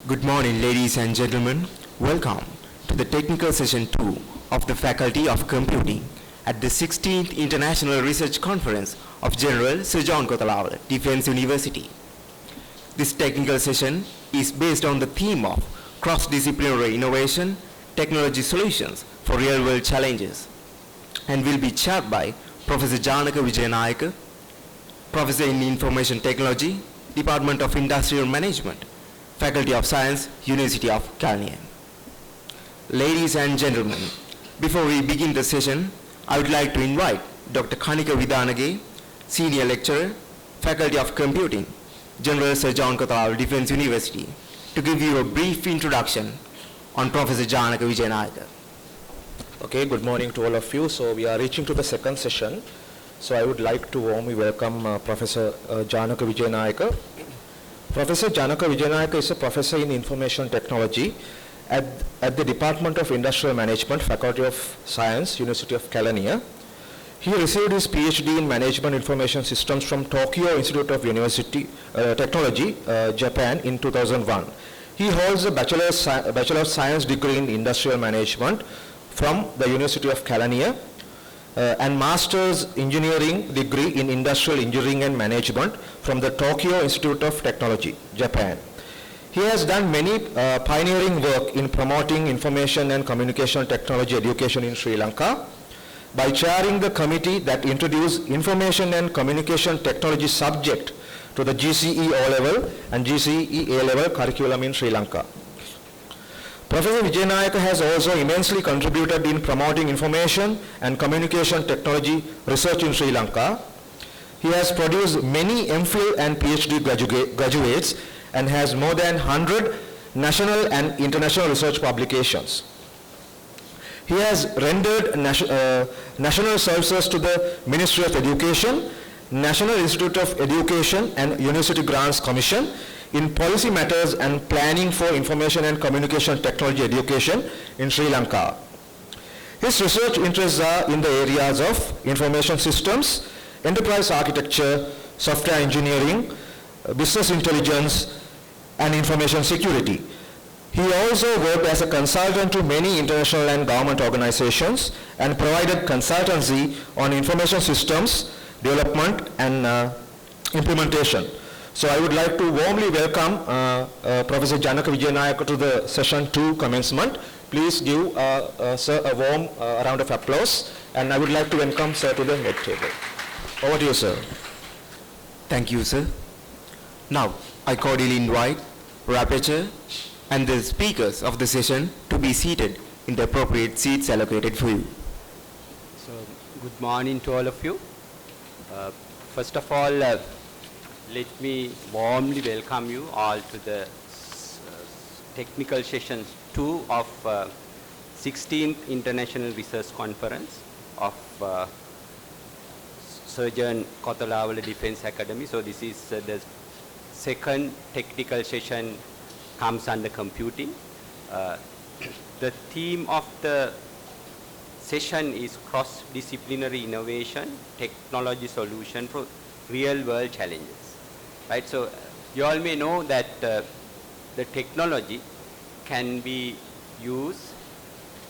Good morning, ladies and gentlemen. Welcome to the technical session 2 of the Faculty of Computing at the 16th International Research Conference of General Sir John Kothawala, Defence University. This technical session is based on the theme of cross-disciplinary innovation, technology solutions for real-world challenges, and will be chaired by Professor Janaka Wijayanayake, Professor in Information Technology, Department of Industrial Management, Faculty of Science, University of Kelaniya. Ladies and gentlemen, before we begin the session, I would like to invite Dr. Kanika Vidanage, Senior Lecturer, Faculty of Computing, General Sir John Kothawala, Defence University, to give you a brief introduction on Professor Janaka Wijayanayake. Okay, good morning to all of you. So we are reaching to the second session. So I would like to warmly welcome Professor Janaka Wijayanayake. Professor Janaka Wijayanayake is a professor in information technology at the Department of Industrial Management, Faculty of Science, University of Kelaniya. He received his PhD in Management Information Systems from Tokyo Institute of Technology, Japan in 2001. He holds a Bachelor of Science degree in Industrial Management from the University of Kelaniya and Master's Engineering degree in Industrial Engineering and Management from the Tokyo Institute of Technology, Japan. He has done many pioneering work in promoting information and communication technology education in Sri Lanka by chairing the committee that introduced information and communication technology subject to the GCE O-level and GCE A-level curriculum in Sri Lanka. Professor Wijayanayake has also immensely contributed in promoting information and communication technology research in Sri Lanka. He has produced many MPhil and PhD graduates and has more than 100 national and international research publications. He has rendered national services to the Ministry of Education, National Institute of Education and University Grants Commission in policy matters and planning for information and communication technology education in Sri Lanka. His research interests are in the areas of information systems, enterprise architecture, software engineering, business intelligence, and information security. He also worked as a consultant to many international and government organizations and provided consultancy on information systems, development, and implementation. So I would like to warmly welcome Professor Janaka Wijayanayake to the session 2 commencement. Please give sir a warm round of applause, and I would like to welcome sir to the head table. Over to you, sir. Thank you, sir. Now, I cordially invite rapporteur and the speakers of the session to be seated in the appropriate seats allocated for you. So, good morning to all of you. First of all, let me warmly welcome you all to the technical session 2 of 16th International Research Conference of Sir John Kothawala Defence Academy. So this is the second technical session comes under computing. The theme of the session is cross-disciplinary innovation, technology solution for real-world challenges. Right, so you all may know that the technology can be used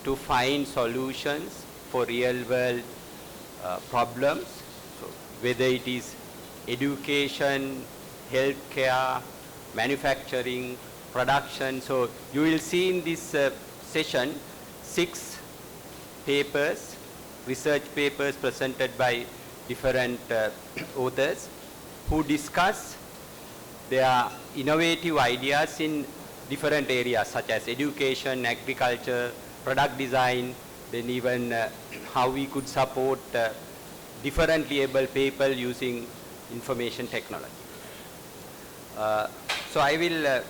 to find solutions for real-world problems, so whether it is education, healthcare, manufacturing, production. So you will see in this session 6 papers, research papers presented by different authors who discuss their innovative ideas in different areas such as education, agriculture, product design, then even how we could support differently abled people using information technology. So I will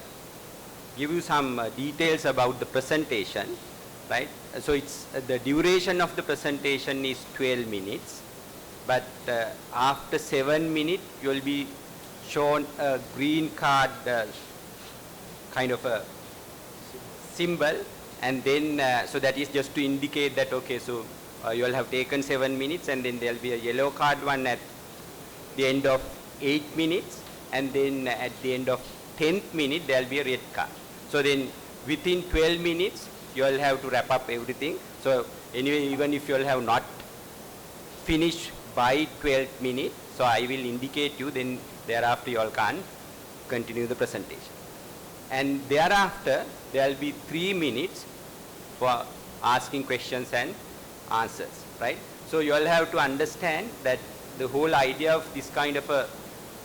give you some details about the presentation, right? So it's the duration of the presentation is 12 minutes, but after 7 minutes you will be shown a green card kind of a symbol, and then so that is just to indicate that okay, so you all have taken 7 minutes, and then there will be a yellow card one at the end of 8 minutes, and then at the end of 10th minute there will be a red card. So then within 12 minutes, you'll have to wrap up everything. So anyway, even if you'll have not finished by 12 minutes, so I will indicate you, then thereafter you all can continue the presentation. And thereafter, there will be 3 minutes for asking questions and answers, right? So you all have to understand that the whole idea of this kind of a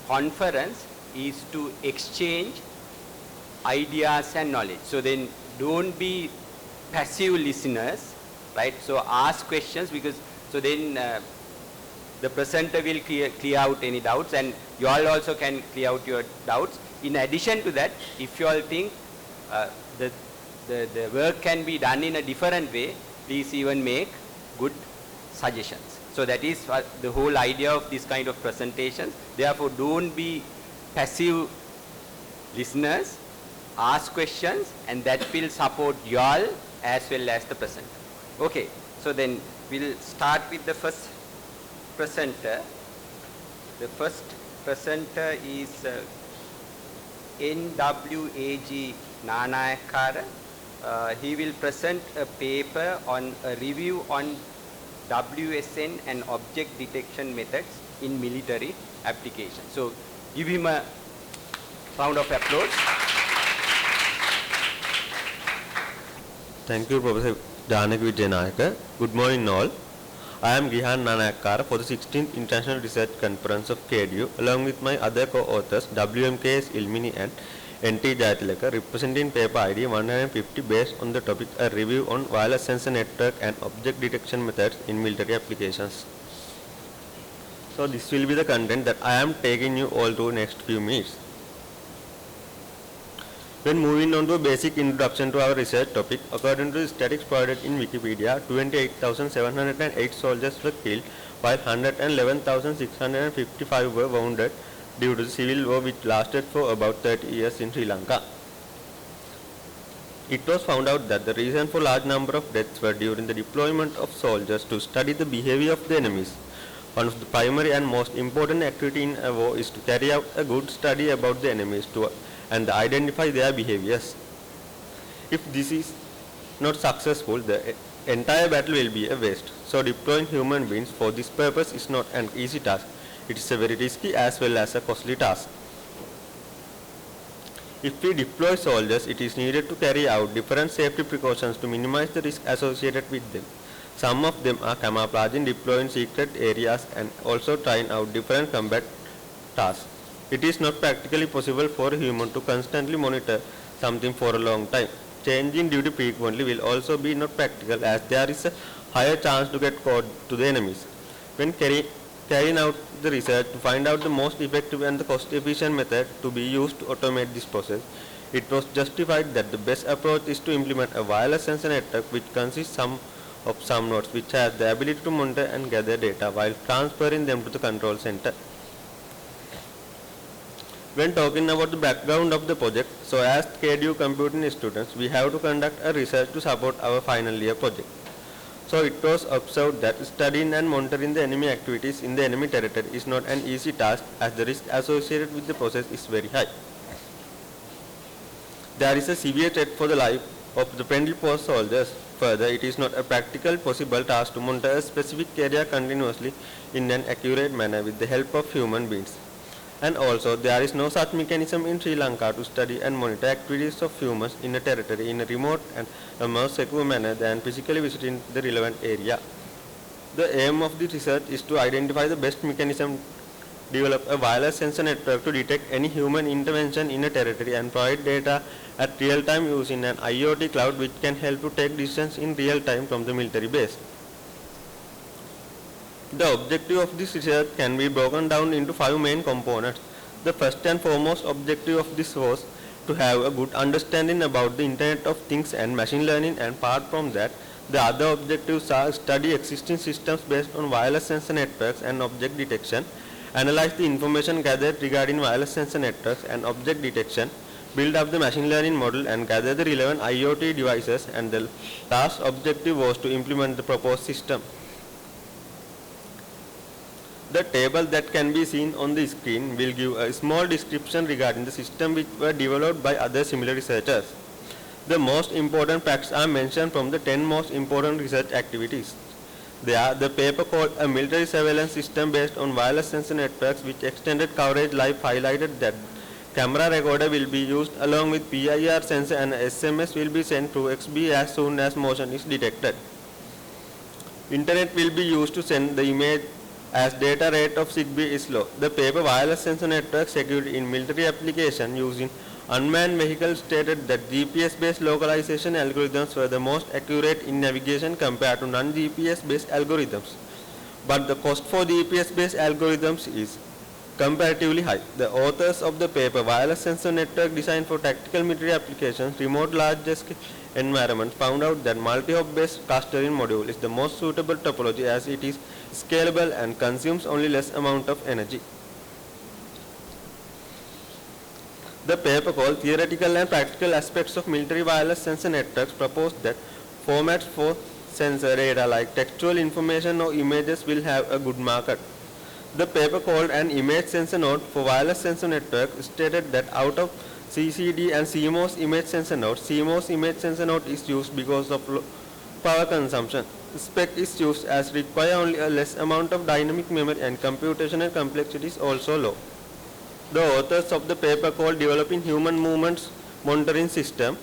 conference is to exchange ideas and knowledge. So then don't be passive listeners, right? So ask questions, because so then the presenter will clear out any doubts, and you all also can clear out your doubts. In addition to that, if you all think the work can be done in a different way, please even make good suggestions. So that is the whole idea of this kind of presentations. Therefore, don't be passive listeners, ask questions, and that will support you all as well as the presenter. Okay, so then we'll start with the first presenter. The first presenter is NWAGN Nanayakkara. He will present a paper on a review on WSN and object detection methods in military applications. So give him a round of applause. Thank you, Professor Janaka Wijayanayake. Good morning all. I am Gihan Nanayakkara for the 16th International Research Conference of KDU, along with my other co-authors WMKS Ilmini and NT Jayathilake, representing paper ID 150 based on the topic a review on wireless sensor network and object detection methods in military applications. So this will be the content that I am taking you all through next few minutes. When moving on to a basic introduction to our research topic, according to the statistics provided in Wikipedia, 28,708 soldiers were killed, while 111,655 were wounded due to the civil war which lasted for about 30 years in Sri Lanka. It was found out that the reason for large number of deaths were during the deployment of soldiers to study the behavior of the enemies. One of the primary and most important activity in a war is to carry out a good study about the enemies and identify their behaviors. If this is not successful, the entire battle will be a waste. So deploying human beings for this purpose is not an easy task. It is a very risky as well as a costly task. If we deploy soldiers, it is needed to carry out different safety precautions to minimize the risk associated with them. Some of them are camouflaging, deploying secret areas, and also trying out different combat tasks. It is not practically possible for a human to constantly monitor something for a long time. Changing duty frequently will also be not practical, as there is a higher chance to get caught to the enemies. When carrying out the research to find out the most effective and the cost-efficient method to be used to automate this process, it was justified that the best approach is to implement a wireless sensor network which consists of some nodes which has the ability to monitor and gather data while transferring them to the control center. When talking about the background of the project, so as KDU computing students, we have to conduct a research to support our final year project. So it was observed that studying and monitoring the enemy activities in the enemy territory is not an easy task, as the risk associated with the process is very high. There is a severe threat for the life of the friendly post soldiers. Further, it is not a practical possible task to monitor a specific area continuously in an accurate manner with the help of human beings. And also, there is no such mechanism in Sri Lanka to study and monitor activities of humans in a territory in a remote and a more secure manner than physically visiting the relevant area. The aim of the research is to identify the best mechanism, develop a wireless sensor network to detect any human intervention in a territory and provide data at real time using an IoT cloud which can help to take decisions in real time from the military base. The objective of this research can be broken down into 5 main components. The first and foremost objective of this was to have a good understanding about the Internet of Things and machine learning, and apart from that, the other objectives are study existing systems based on wireless sensor networks and object detection, analyze the information gathered regarding wireless sensor networks and object detection, build up the machine learning model and gather the relevant IoT devices, and the last objective was to implement the proposed system. The table that can be seen on the screen will give a small description regarding the system which were developed by other similar researchers. The most important facts are mentioned from the 10 most important research activities. They are the paper called A Military Surveillance System Based on Wireless Sensor Networks, which extended coverage life highlighted that camera recorder will be used along with PIR sensor and SMS will be sent through XB as soon as motion is detected. Internet will be used to send the image as data rate of Zigbee is low. The paper Wireless Sensor Network Security in Military Application using unmanned vehicles stated that GPS-based localization algorithms were the most accurate in navigation compared to non-GPS-based algorithms. But the cost for GPS-based algorithms is comparatively high. The authors of the paper Wireless Sensor Network Designed for Tactical Military Applications, Remote Large-Scale Environments found out that multi-hop-based clustering module is the most suitable topology as it is scalable and consumes only less amount of energy. The paper called Theoretical and Practical Aspects of Military Wireless Sensor Networks proposed that formats for sensor data like textual information or images will have a good market. The paper called An Image Sensor Node for Wireless Sensor Network stated that out of CCD and CMOS image sensor nodes, CMOS image sensor node is used because of low power consumption. Spec is used as require only a less amount of dynamic memory and computational complexity is also low. The authors of the paper called Developing Human Movements Monitoring System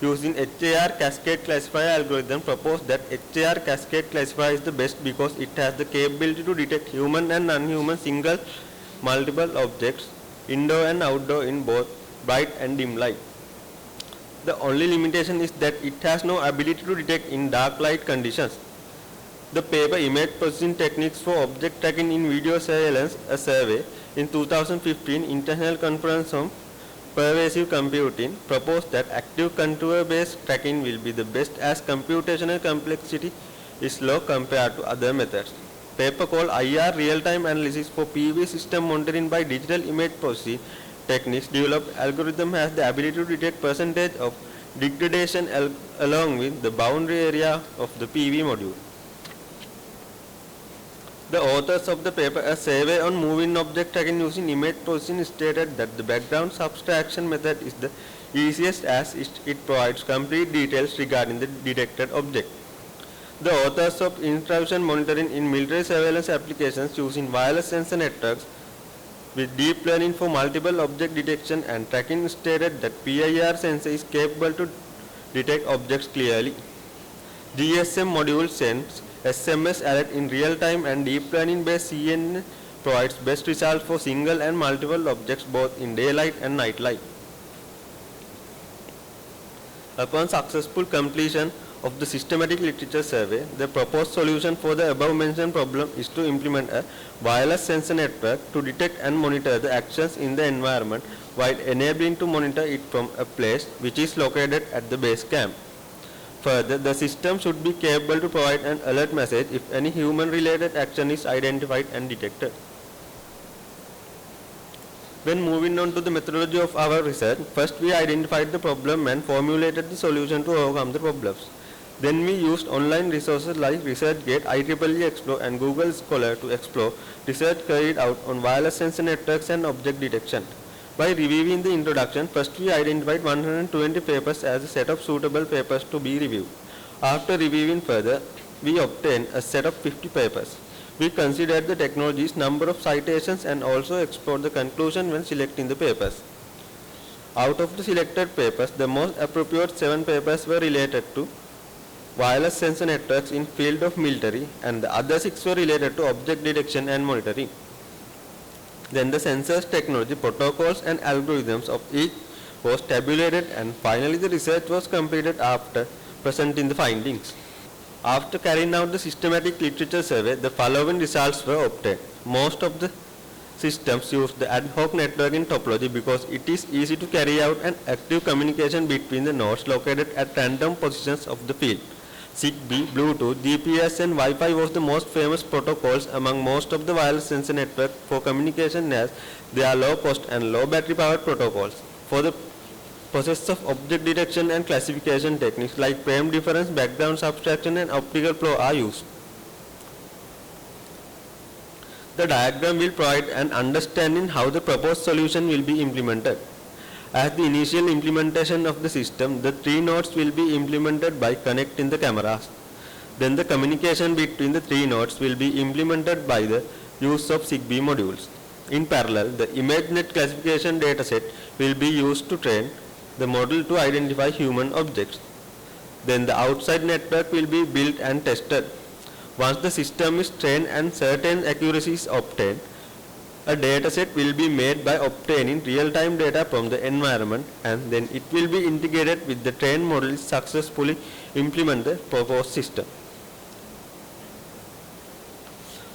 using HAR Cascade Classifier algorithm proposed that HAR Cascade Classifier is the best because it has the capability to detect human and non-human single multiple objects indoor and outdoor in both bright and dim light. The only limitation is that it has no ability to detect in dark light conditions. The paper Image Processing Techniques for Object Tracking in Video Surveillance, a survey in 2015 International Conference on Pervasive Computing proposed that active contour-based tracking will be the best as computational complexity is low compared to other methods. Paper called IR Real-Time Analysis for PV System Monitoring by Digital Image Processing Techniques developed algorithm has the ability to detect percentage of degradation along with the boundary area of the PV module. The authors of the paper, A Survey on Moving Object Tracking Using Image Processing, stated that the background subtraction method is the easiest as it provides complete details regarding the detected object. The authors of Intrusion Monitoring in Military Surveillance Applications using Wireless Sensor Networks with Deep Learning for Multiple Object Detection and Tracking stated that PIR sensor is capable to detect objects clearly. GSM module sends SMS alert in real time and deep learning based CNN provides best results for single and multiple objects both in daylight and night light. Upon successful completion of the systematic literature survey, the proposed solution for the above mentioned problem is to implement a wireless sensor network to detect and monitor the actions in the environment while enabling to monitor it from a place which is located at the base camp. Further, the system should be capable to provide an alert message if any human-related action is identified and detected. When moving on to the methodology of our research, first we identified the problem and formulated the solution to overcome the problems. Then we used online resources like ResearchGate, IEEE Explore and Google Scholar to explore research carried out on wireless sensor networks and object detection. By reviewing the introduction, first we identified 120 papers as a set of suitable papers to be reviewed. After reviewing further, we obtained a set of 50 papers. We considered the technology's number of citations and also explored the conclusion when selecting the papers. Out of the selected papers, the most appropriate 7 papers were related to wireless sensor networks in field of military and the other 6 were related to object detection and monitoring. Then the sensors technology, protocols and algorithms of each was tabulated and finally the research was completed after presenting the findings. After carrying out the systematic literature survey, the following results were obtained. Most of the systems use the ad hoc networking topology because it is easy to carry out an active communication between the nodes located at random positions of the field. Zigbee, Bluetooth, GPS and Wi-Fi was the most famous protocols among most of the wireless sensor network for communication as they are low cost and low battery powered protocols. For the process of object detection and classification techniques like frame difference, background subtraction and optical flow are used. The diagram will provide an understanding how the proposed solution will be implemented. As the initial implementation of the system, the 3 nodes will be implemented by connecting the cameras. Then the communication between the 3 nodes will be implemented by the use of ZigBee modules. In parallel, the ImageNet classification dataset will be used to train the model to identify human objects. Then the outside network will be built and tested. Once the system is trained and certain accuracy is obtained, a dataset will be made by obtaining real-time data from the environment, and then it will be integrated with the trained model to successfully implement the proposed system.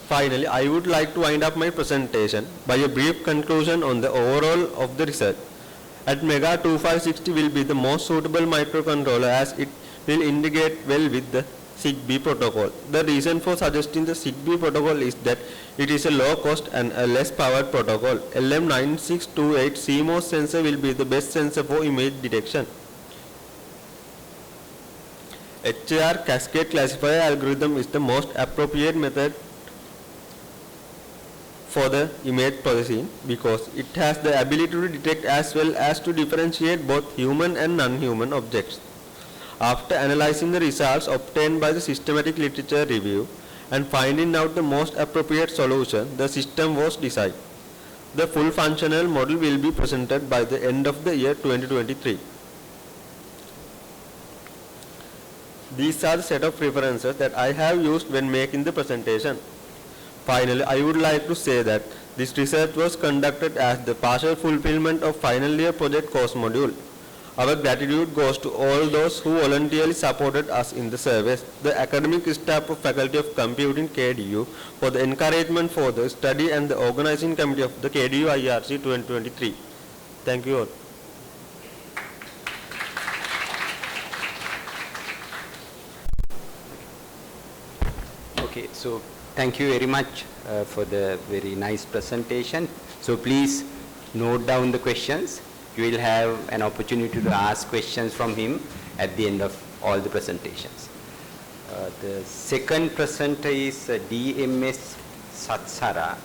Finally, I would like to wind up my presentation by a brief conclusion on the overall of the research. At Mega 2560 will be the most suitable microcontroller as it will integrate well with the ZigBee protocol. The reason for suggesting the ZigBee protocol is that it is a low cost and a less powered protocol. LM9628 CMOS sensor will be the best sensor for image detection. HAR cascade classifier algorithm is the most appropriate method for the image processing because it has the ability to detect as well as to differentiate both human and non-human objects. After analyzing the results obtained by the systematic literature review and finding out the most appropriate solution, the system was designed. The full functional model will be presented by the end of the year 2023. These are the set of references that I have used when making the presentation. Finally, I would like to say that this research was conducted as the partial fulfillment of final year project course module. Our gratitude goes to all those who voluntarily supported us in the service, the academic staff of Faculty of Computing KDU for the encouragement for the study and the organizing committee of the KDU IRC 2023. Thank you all. Okay, so thank you very much for the very nice presentation. So please note down the questions. You will have an opportunity to ask questions from him at the end of all the presentations. The second presenter is DMS Sathsara.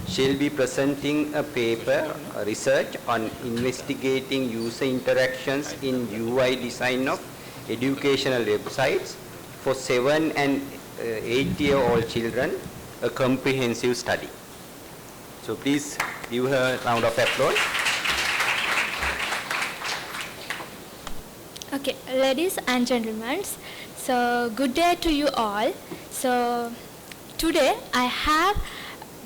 She'll be presenting a paper, research on investigating user interactions in UI design of educational websites for 7 and 8-year-old children, a comprehensive study. So please give her a round of applause. Okay, ladies and gentlemen, so good day to you all. So today I have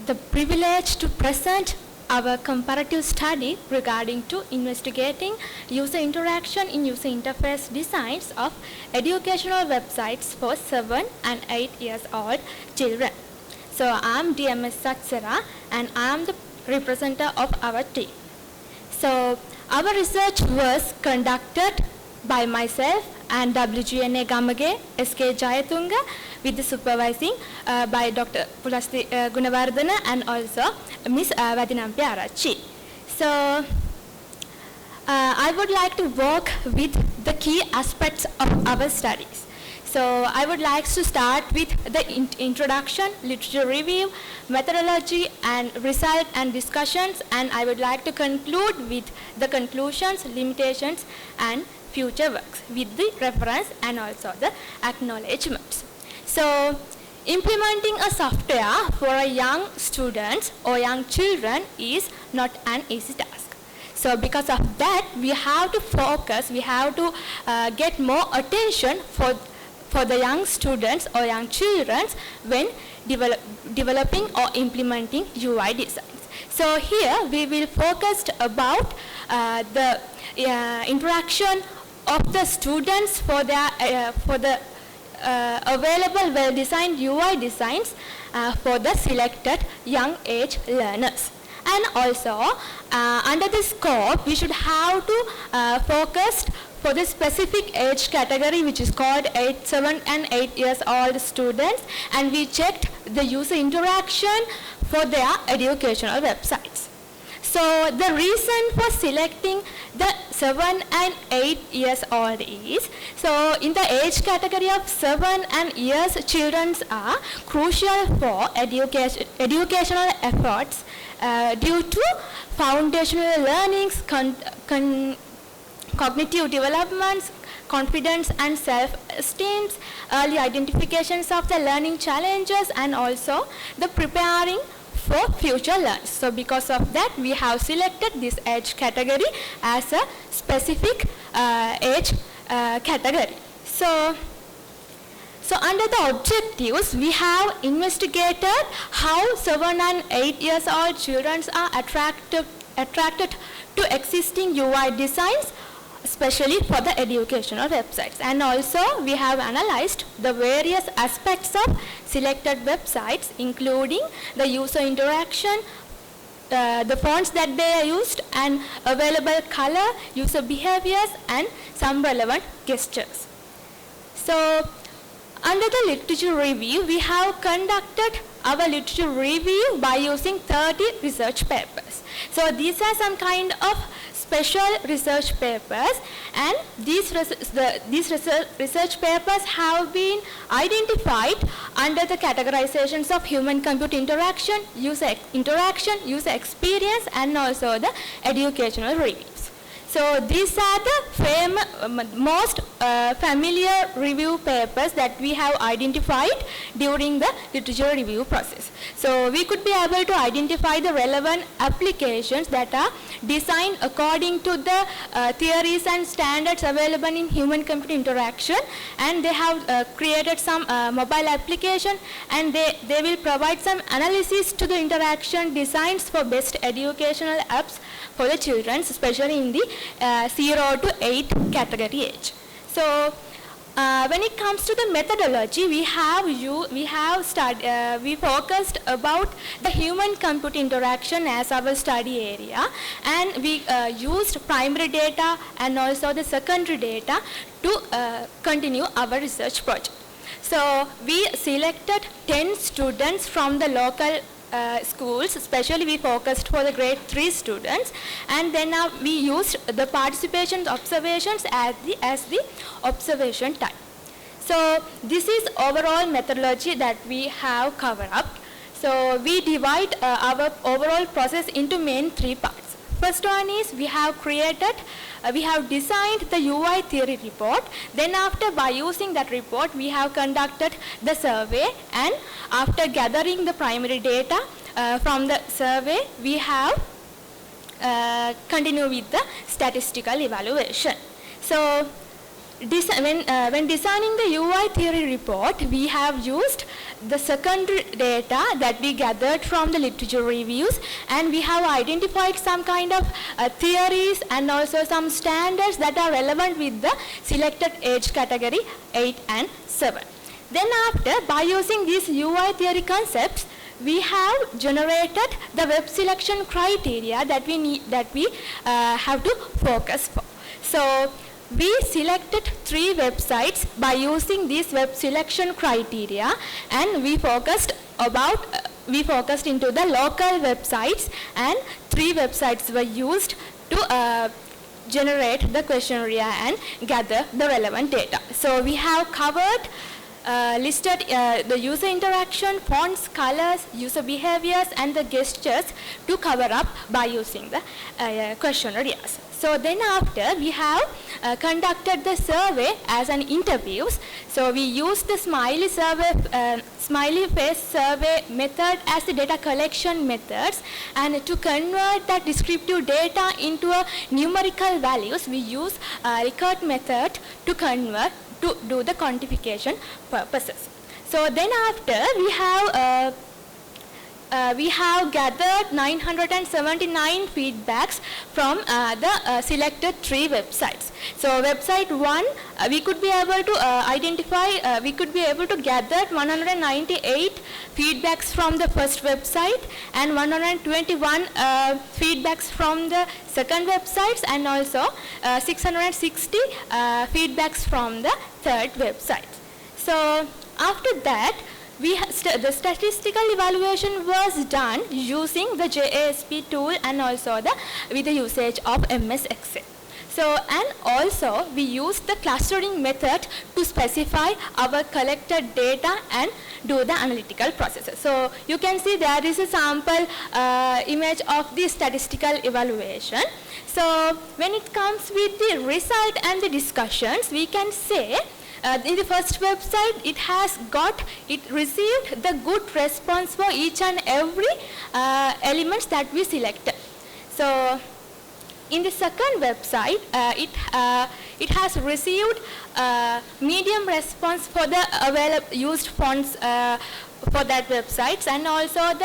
the privilege to present our comparative study regarding to investigating user interaction in user interface designs of educational websites for 7 and 8 years old children. So I am DMS Sathsara and I am the representative of our team. So our research was conducted by myself and WGNA Gamage, SK Jayathunga, with the supervising by Dr. Pulasti Gunawardana and also Ms. Weeraratne. So I would like to work with the key aspects of our studies. So I would like to start with the introduction, literature review, methodology and result and discussions, and I would like to conclude with the conclusions, limitations and future works with the reference and also the acknowledgements. So implementing a software for a young students or young children is not an easy task. So because of that, we have to focus, we have to get more attention for the young students or young children when developing or implementing UI designs. So here we will focus about the interaction of the students for the available well-designed UI designs for the selected young age learners. And also under this scope we should have to focus for the specific age category which is called 7 and 8 years old students, and we checked the user interaction for their educational websites. So the reason for selecting the 7 and 8 years old is, so in the age category of 7 and years, children are crucial for educational efforts due to foundational learnings, cognitive developments, confidence and self-esteem, early identifications of the learning challenges, and also the preparing for future learners. So because of that, we have selected this age category as a specific age category. So under the objectives, we have investigated how 7 and 8 years old children are attracted to existing UI designs, especially for the educational websites. And also we have analyzed the various aspects of selected websites, including the user interaction, the fonts that they are used, and available color, user behaviors, and some relevant gestures. So under the literature review, we have conducted our literature review by using 30 research papers. So these are some kind of special research papers, and these research papers have been identified under the categorizations of human-computer interaction, user experience, and also the educational reviews. So these are the most familiar review papers that we have identified during the literature review process. So we could be able to identify the relevant applications that are designed according to the theories and standards available in human-computer interaction, and they have created some mobile application, and they will provide some analysis to the interaction designs for best educational apps for the children, especially in the 0 to 8 category age. So when it comes to the methodology, we focused about the human-computer interaction as our study area, and we used primary data and also the secondary data to continue our research project. So we selected 10 students from the local schools, especially we focused for the grade 3 students, and then we used the participation observations as the observation time. So this is overall methodology that we have covered up. So we divide our overall process into main 3 parts. First one is we have designed the UI theory report. Then after, by using that report, we have conducted the survey, and after gathering the primary data from the survey, we have continued with the statistical evaluation. So when designing the UI theory report, we have used the secondary data that we gathered from the literature reviews, and we have identified some kind of theories and also some standards that are relevant with the selected age category 8 and 7. Then after, by using these UI theory concepts, we have generated the web selection criteria that we have to focus for. So we selected 3 websites by using these web selection criteria, and we focused into the local websites, and 3 websites were used to generate the questionnaire and gather the relevant data. So we have covered listed the user interaction, fonts, colors, user behaviors, and the gestures to cover up by using the questionnaires. So then after, we have conducted the survey as an interviews. So we used the smiley face survey method as the data collection methods, and to convert that descriptive data into a numerical values, we use Likert method to do the quantification purposes. So then after, we have gathered 979 feedbacks from the selected 3 websites. So website 1, we could be able to gather 198 feedbacks from the first website, and 121 feedbacks from the second websites, and also 660 feedbacks from the third website. So after that, the statistical evaluation was done using the JASP tool and also with the usage of MS Excel. So, and also we use the clustering method to specify our collected data and do the analytical processes. So, you can see there is a sample image of the statistical evaluation. So, when it comes with the result and the discussions, we can say in the first website, it received the good response for each and every elements that we selected. So, in the second website, it has received medium response for the used fonts for that websites, and also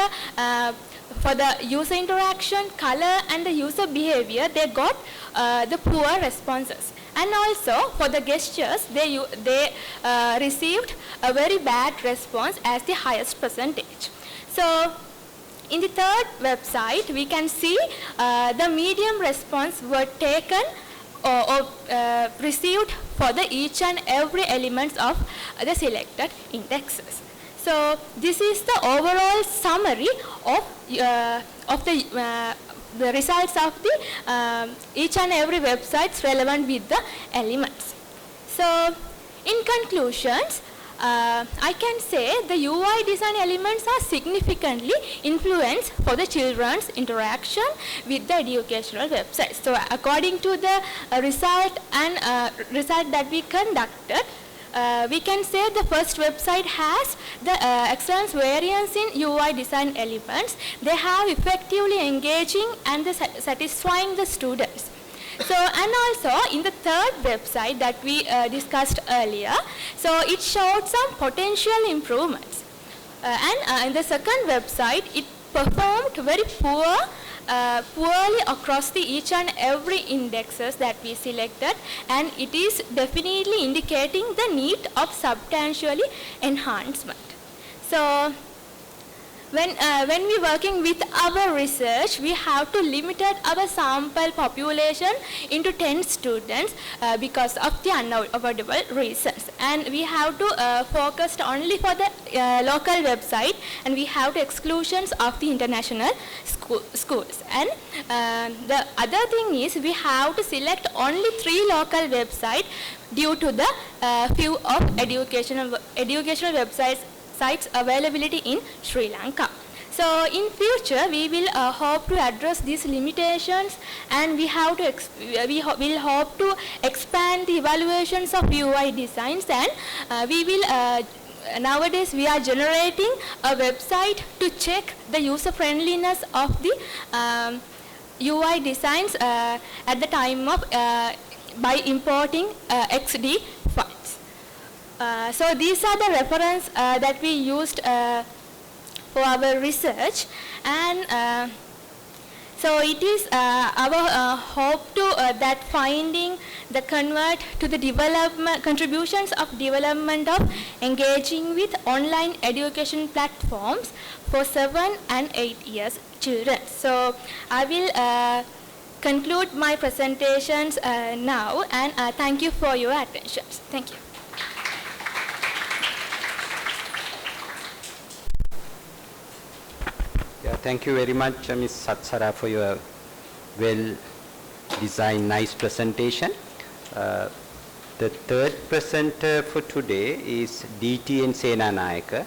for the user interaction, color, and the user behavior, they got the poor responses. And also for the gestures, they received a very bad response as the highest percentage. So, in the third website, we can see the medium response were taken or received for the each and every elements of the selected indexes. So, this is the overall summary of the results of the each and every websites relevant with the elements. So, in conclusions, I can say the UI design elements are significantly influenced for the children's interaction with the educational websites. So, according to the result that we conducted, we can say the first website has the excellence variance in UI design elements. They have effectively engaging and satisfying the students. So, and also in the third website that we discussed earlier, so it showed some potential improvements. And in the second website, it performed very poorly across the each and every indexes that we selected, and it is definitely indicating the need of substantially enhancement. So, when we working with our research, we have to limit our sample population into 10 students because of the unavoidable reasons. And we have to focus only for the local website, and we have to exclusions of the international schools. And the other thing is we have to select only 3 local websites due to the few of educational websites availability in Sri Lanka. So, in future, we will hope to address these limitations, and we will hope to expand the evaluations of UI designs, and we will nowadays we are generating a website to check the user friendliness of the UI designs at the time of by importing XD files. So, these are the reference that we used for our research, and so it is our hope to that finding the convert to the contributions of development of engaging with online education platforms for 7 and 8 years children. So, I will conclude my presentations now, and thank you for your attention. Thank you. Yeah, thank you very much, Ms. Sathsara, for your well-designed, nice presentation. The third presenter for today is DTN Senanayake.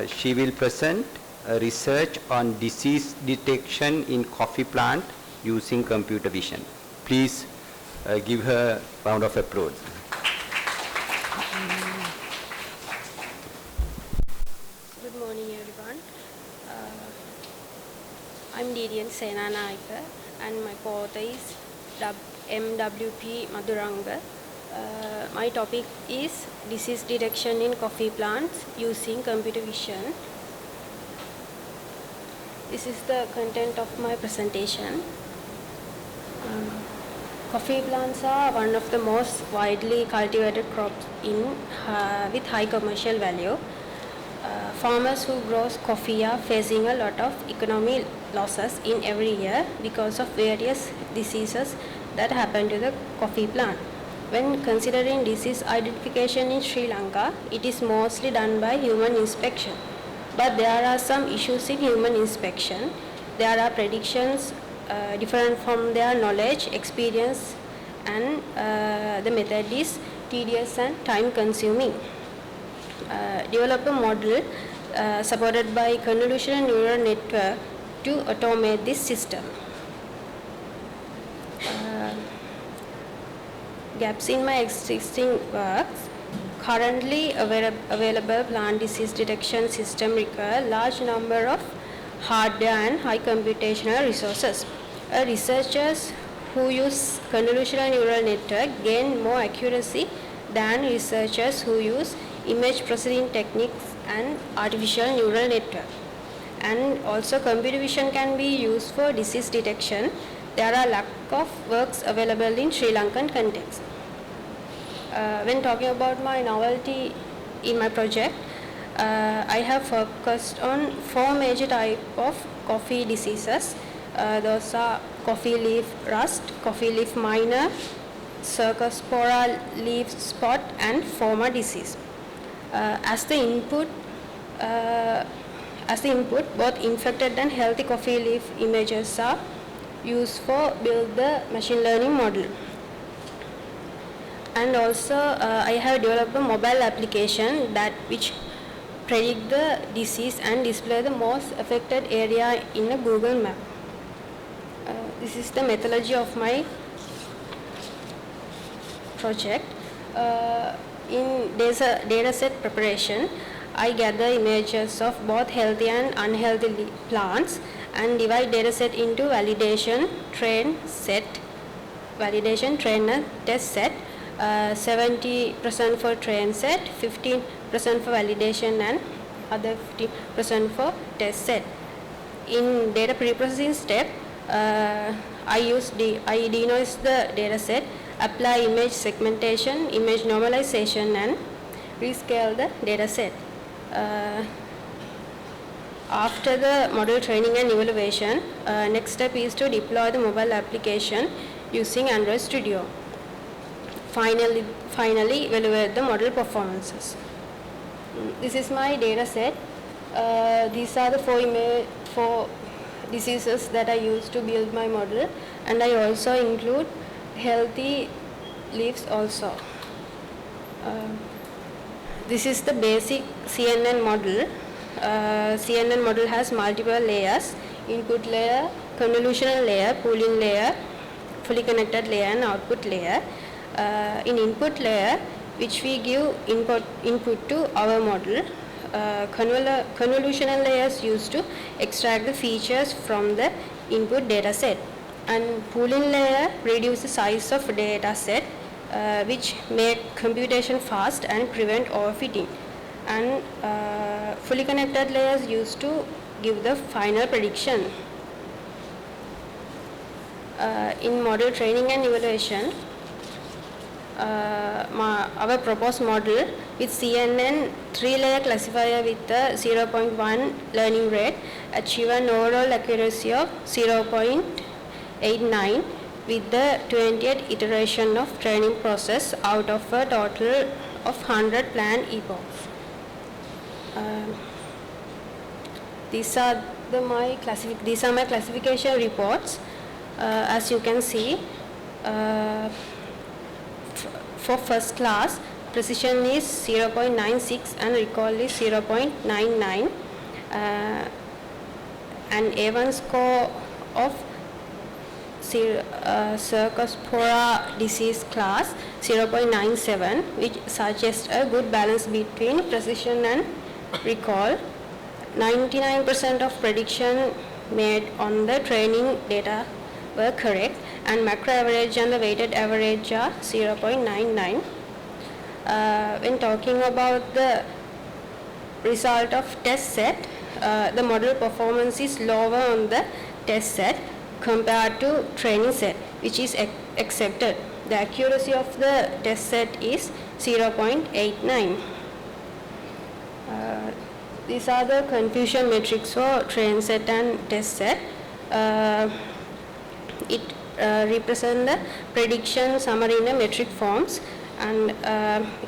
She will present a research on disease detection in coffee plant using computer vision. Please give her a round of applause. Good morning, everyone. I'm DTN Senanayake, and my co-author is MWP Maduranga. My topic is disease detection in coffee plants using computer vision. This is the content of my presentation. Coffee plants are one of the most widely cultivated crops with high commercial value. Farmers who grow coffee are facing a lot of economic losses in every year because of various diseases that happen to the coffee plant. When considering disease identification in Sri Lanka, it is mostly done by human inspection. But there are some issues in human inspection. There are predictions different from their knowledge, experience, and the method is tedious and time consuming. Develop a model supported by convolutional neural network to automate this system. Gaps in my existing works. Currently available plant disease detection system require large number of hardware and high computational resources. Researchers who use convolutional neural network gain more accuracy than researchers who use image processing techniques and artificial neural network. And also computer vision can be used for disease detection. There are lack of works available in Sri Lankan context. When talking about my novelty in my project, I have focused on 4 major types of coffee diseases. Those are coffee leaf rust, coffee leaf minor, Cercospora leaf spot, and former disease. As the input, both infected and healthy coffee leaf images are used for build the machine learning model. And also I have developed a mobile application which predict the disease and display the most affected area in a Google map. This is the methodology of my project. In data set preparation, I gather images of both healthy and unhealthy plants and divide data set into validation, train, and test set. 70% for train set, 15% for validation, and other 50% for test set. In data preprocessing step, I denoise the data set, apply image segmentation, image normalization, and rescale the data set. After the model training and evaluation, next step is to deploy the mobile application using Android Studio. Finally evaluate the model performances. This is my data set. These are the 4 diseases that I use to build my model, and I also include healthy leaves also. This is the basic CNN model. CNN model has multiple layers: input layer, convolutional layer, pooling layer, fully connected layer, and output layer. In input layer, which we give input to our model, convolutional layers used to extract the features from the input data set, and pooling layer reduce the size of data set, which make computation fast and prevent overfitting, and fully connected layers used to give the final prediction. In model training and evaluation, our proposed model with CNN 3-layer classifier with a 0.1 learning rate achieve an overall accuracy of 0.89 with the 20th iteration of training process out of a total of 100 planned epochs. These are my classification reports. As you can see, for first class, precision is 0.96 and recall is 0.99, and A1 score of Cercospora disease class 0.97, which suggests a good balance between precision and recall. 99% of prediction made on the training data were correct, and macro average and the weighted average are 0.99. When talking about the result of test set, the model performance is lower on the test set compared to training set, which is accepted. The accuracy of the test set is 0.89. These are the confusion metrics for train set and test set. represent the prediction summary in a metric forms, and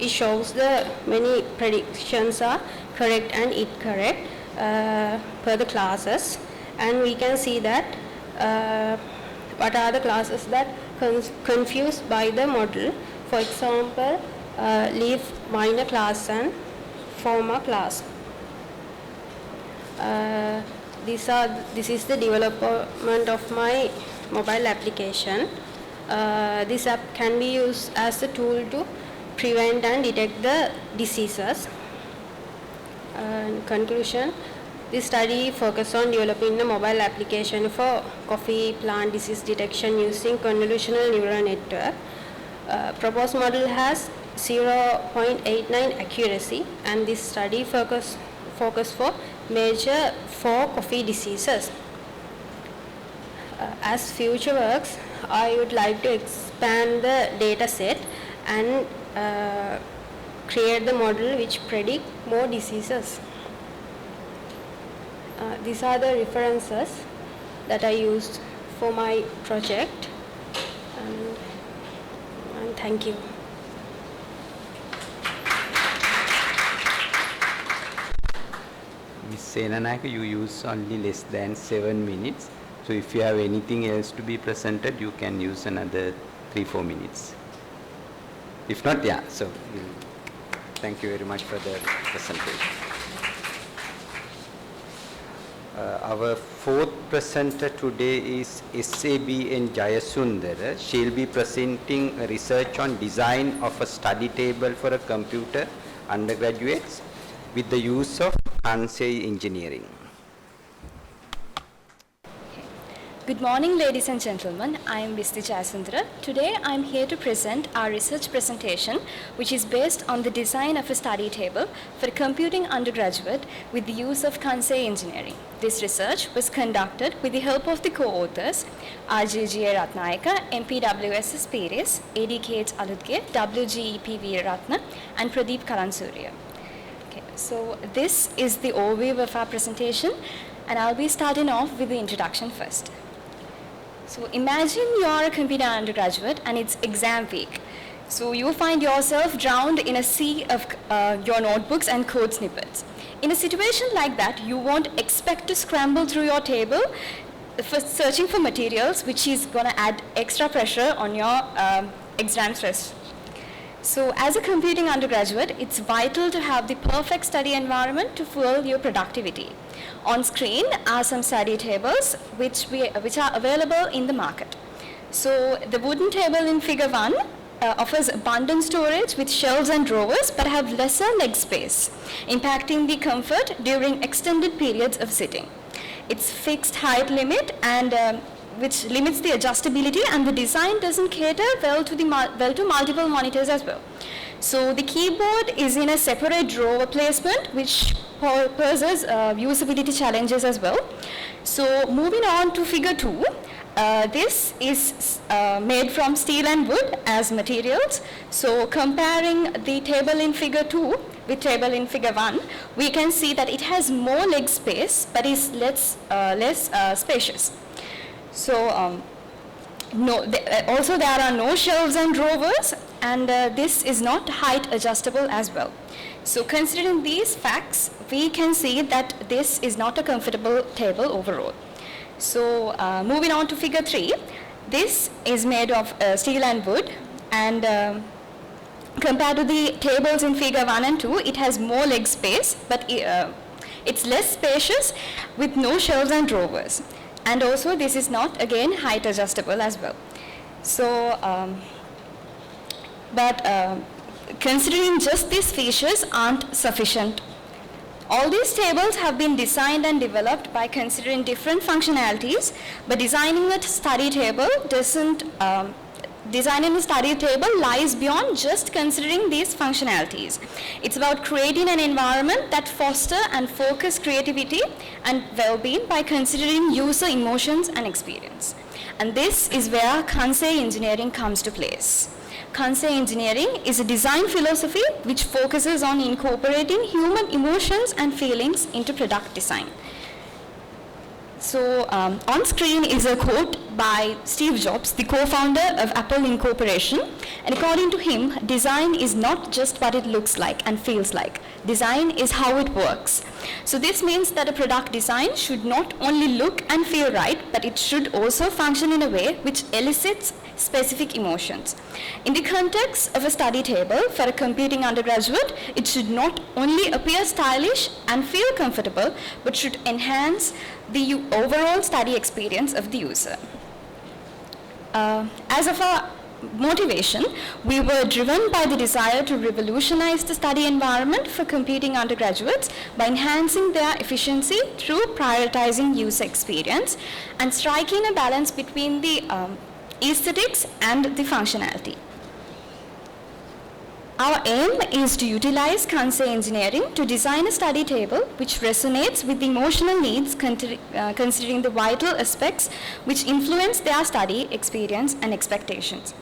it shows the many predictions are correct and incorrect per the classes, and we can see that what are the classes that confused by the model. For example, leaf minor class and former class. This is the development of my mobile application. This app can be used as a tool to prevent and detect the diseases. In conclusion, this study focused on developing a mobile application for coffee plant disease detection using convolutional neural network. Proposed model has 0.89 accuracy, and this study focus for major 4 coffee diseases. As future works, I would like to expand the data set and create the model which predict more diseases. These are the references that I used for my project, and thank you. Ms. Senanayake, you use only less than 7 minutes. So if you have anything else to be presented, you can use another 3-4 minutes. If not, yeah. So thank you very much for the presentation. Our 4th presenter today is SABN Jayasundera. She'll be presenting a research on design of a study table for a computer undergraduates with the use of Kansei engineering. Good morning, ladies and gentlemen. I am Mr. Jayasundera. Today I am here to present our research presentation, which is based on the design of a study table for a computing undergraduate with the use of Kansei engineering. This research was conducted with the help of the co-authors RGGA Rathnayake, MPWSS Peiris, ADKH Aluthge, WGEP Weeraratne, and Pradeep Kalansooriya. Okay, so this is the overview of our presentation, and I'll be starting off with the introduction first. So imagine you're a computer undergraduate and it's exam week. So you find yourself drowned in a sea of your notebooks and code snippets. In a situation like that, you won't expect to scramble through your table for searching for materials, which is going to add extra pressure on your exam stress. So as a computing undergraduate, it's vital to have the perfect study environment to fuel your productivity. On screen are some study tables which are available in the market. So the wooden table in figure 1 offers abundant storage with shelves and drawers but have lesser leg space, impacting the comfort during extended periods of sitting. Its fixed height limit and which limits the adjustability, and the design doesn't cater well to multiple monitors as well. So the keyboard is in a separate drawer placement, which poses usability challenges as well. So moving on to figure 2, this is made from steel and wood as materials. So comparing the table in figure 2 with table in figure 1, we can see that it has more leg space but is less spacious. So also there are no shelves and drawers, and this is not height adjustable as well. So considering these facts, we can see that this is not a comfortable table overall. So moving on to figure 3, this is made of steel and wood, and compared to the tables in figure 1 and 2, it has more leg space, but it's less spacious with no shelves and drawers. And also this is not again height adjustable as well. So, considering just these features aren't sufficient. All these tables have been designed and developed by considering different functionalities, but designing a study table lies beyond just considering these functionalities. It's about creating an environment that fosters and focuses creativity and well-being by considering user emotions and experience. And this is where Kansei engineering comes to place. Kansei engineering is a design philosophy which focuses on incorporating human emotions and feelings into product design. On screen is a quote by Steve Jobs, the co-founder of Apple Incorporation. And according to him, design is not just what it looks like and feels like. Design is how it works. So this means that a product design should not only look and feel right, but it should also function in a way which elicits specific emotions. In the context of a study table for a computing undergraduate, it should not only appear stylish and feel comfortable, but should enhance the overall study experience of the user. As of our motivation, we were driven by the desire to revolutionize the study environment for computing undergraduates by enhancing their efficiency through prioritizing user experience and striking a balance between the aesthetics and the functionality. Our aim is to utilize Kansei engineering to design a study table which resonates with the emotional needs considering the vital aspects which influence their study experience and expectations.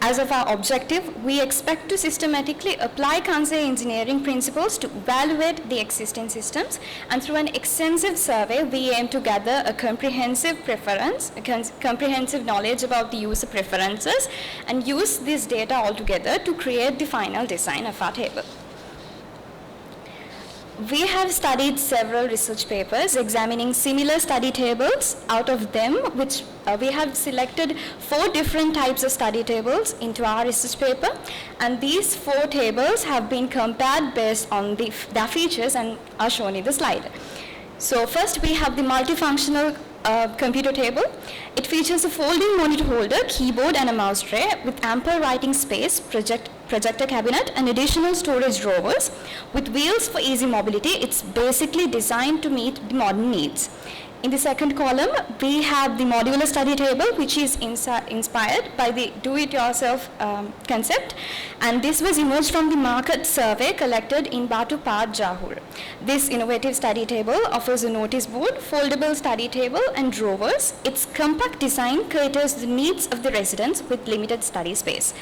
As of our objective, we expect to systematically apply Kansei engineering principles to evaluate the existing systems, and through an extensive survey, we aim to gather a comprehensive comprehensive knowledge about the user preferences and use this data altogether to create the final design of our table. We have studied several research papers examining similar study tables. Out of them, which we have selected 4 different types of study tables into our research paper, and these 4 tables have been compared based on their features and are shown in the slide. So first we have the multifunctional computer table. It features a folding monitor holder, keyboard and a mouse tray with ample writing space, projector cabinet and additional storage drawers. With wheels for easy mobility, it's basically designed to meet the modern needs. In the second column, we have the modular study table, which is inspired by the do-it-yourself concept, and this was emerged from the market survey collected in Batu Pad, Jahur. This innovative study table offers a notice board, foldable study table and drawers. Its compact design caters the needs of the residents with limited study space.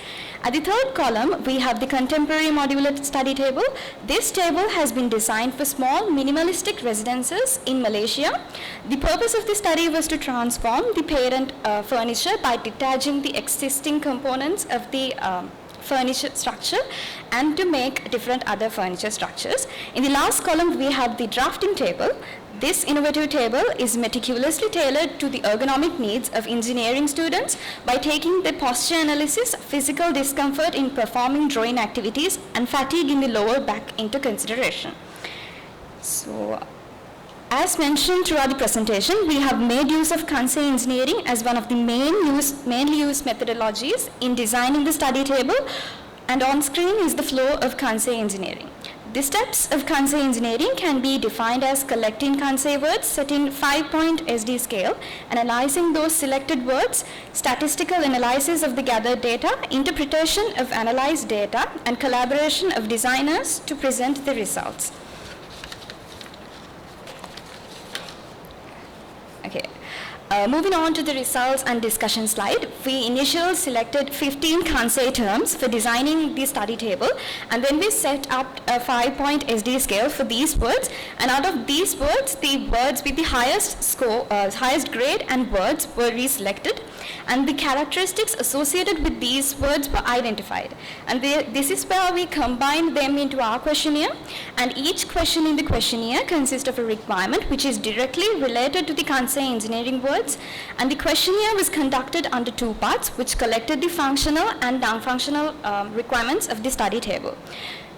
At the third column, we have the contemporary modular study table. This table has been designed for small minimalistic residences in Malaysia. The purpose of the study was to transform the parent furniture by detaching the existing components of the furniture structure and to make different other furniture structures. In the last column, we have the drafting table. This innovative table is meticulously tailored to the ergonomic needs of engineering students by taking the posture analysis, physical discomfort in performing drawing activities, and fatigue in the lower back into consideration. So, as mentioned throughout the presentation, we have made use of Kansei engineering as one of the mainly used methodologies in designing the study table, and on screen is the flow of Kansei engineering. The steps of Kansei engineering can be defined as collecting Kansei words, setting 5-point SD scale, analyzing those selected words, statistical analysis of the gathered data, interpretation of analyzed data, and collaboration of designers to present the results. Okay. Moving on to the results and discussion slide, we initially selected 15 Kansei terms for designing the study table, and then we set up a 5-point SD scale for these words, and out of these words, the words with the highest score, highest grade and words were reselected, and the characteristics associated with these words were identified. And this is where we combined them into our questionnaire, and each question in the questionnaire consists of a requirement which is directly related to the Kansei engineering words, and the questionnaire was conducted under 2 parts which collected the functional and non-functional requirements of the study table.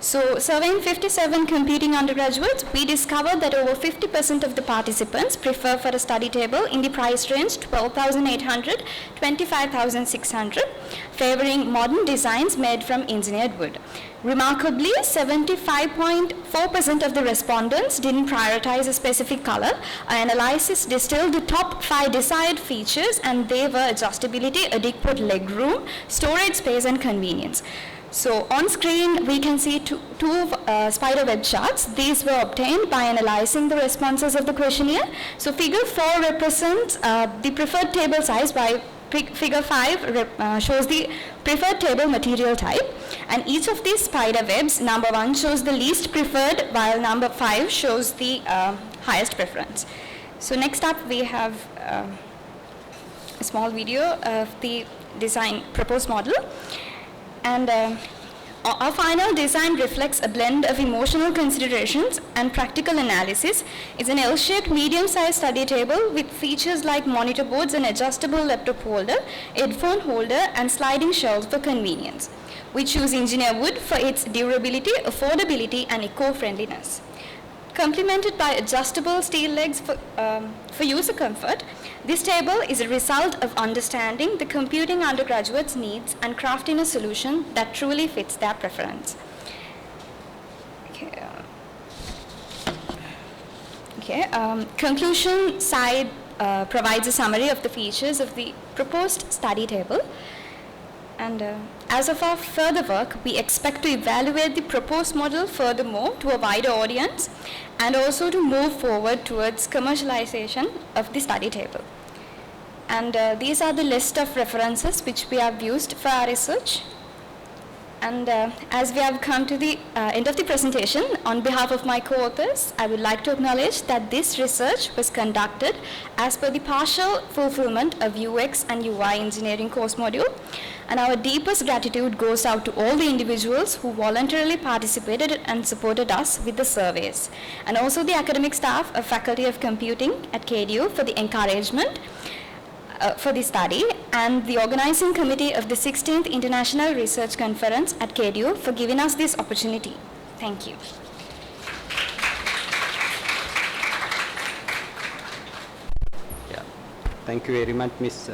So, surveying 57 computing undergraduates, we discovered that over 50% of the participants prefer for a study table in the price range 12,800, 25,600, favoring modern designs made from engineered wood. Remarkably, 75.4% of the respondents didn't prioritize a specific color. Our analysis distilled the top 5 desired features, and they were adjustability, adequate leg room, storage space, and convenience. So on screen, we can see two spider web charts. These were obtained by analyzing the responses of the questionnaire. So figure 4 represents the preferred table size, while figure 5 shows the preferred table material type. And each of these spider webs, number 1 shows the least preferred, while number 5 shows the highest preference. So next up we have a small video of the proposed model, and our final design reflects a blend of emotional considerations and practical analysis. It's an L-shaped medium-sized study table with features like monitor boards, an adjustable laptop holder, headphone holder, and sliding shelves for convenience. We choose engineered wood for its durability, affordability, and eco-friendliness. Complemented by adjustable steel legs for user comfort, this table is a result of understanding the computing undergraduates' needs and crafting a solution that truly fits their preference. Conclusion side provides a summary of the features of the proposed study table. And as of our further work, we expect to evaluate the proposed model furthermore to a wider audience and also to move forward towards commercialization of the study table. And these are the list of references which we have used for our research. And as we have come to the end of the presentation, on behalf of my co-authors, I would like to acknowledge that this research was conducted as per the partial fulfillment of UX and UI engineering course module. And our deepest gratitude goes out to all the individuals who voluntarily participated and supported us with the surveys. And also the academic staff of Faculty of Computing at KDU for the encouragement for the study, and the organizing committee of the 16th International Research Conference at KDU for giving us this opportunity. Thank you. Yeah. Thank you very much, Ms.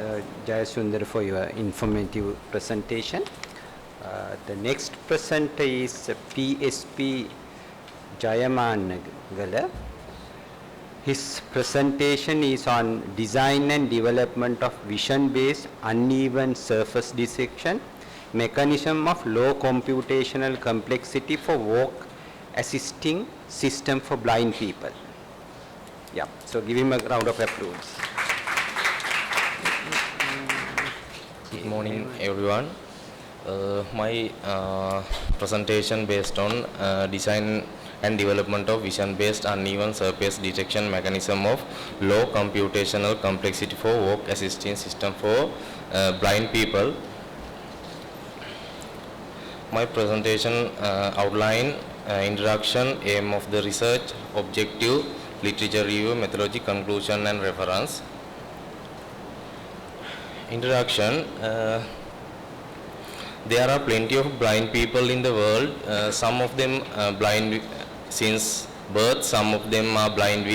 Jayasundera, for your informative presentation. The next presenter is PSP Wijayanayake. His presentation is on design and development of vision-based uneven surface dissection, mechanism of low computational complexity for walk assisting system for blind people. Yeah, so give him a round of applause. Good morning, everyone. My presentation based on design and development of vision-based uneven surface detection mechanism of low computational complexity for walk assisting system for blind people. My presentation outline introduction, aim of the research, objective, literature review, methodology, conclusion and reference. Introduction. There are plenty of blind people in the world. Some of them blind since birth, some of them are blind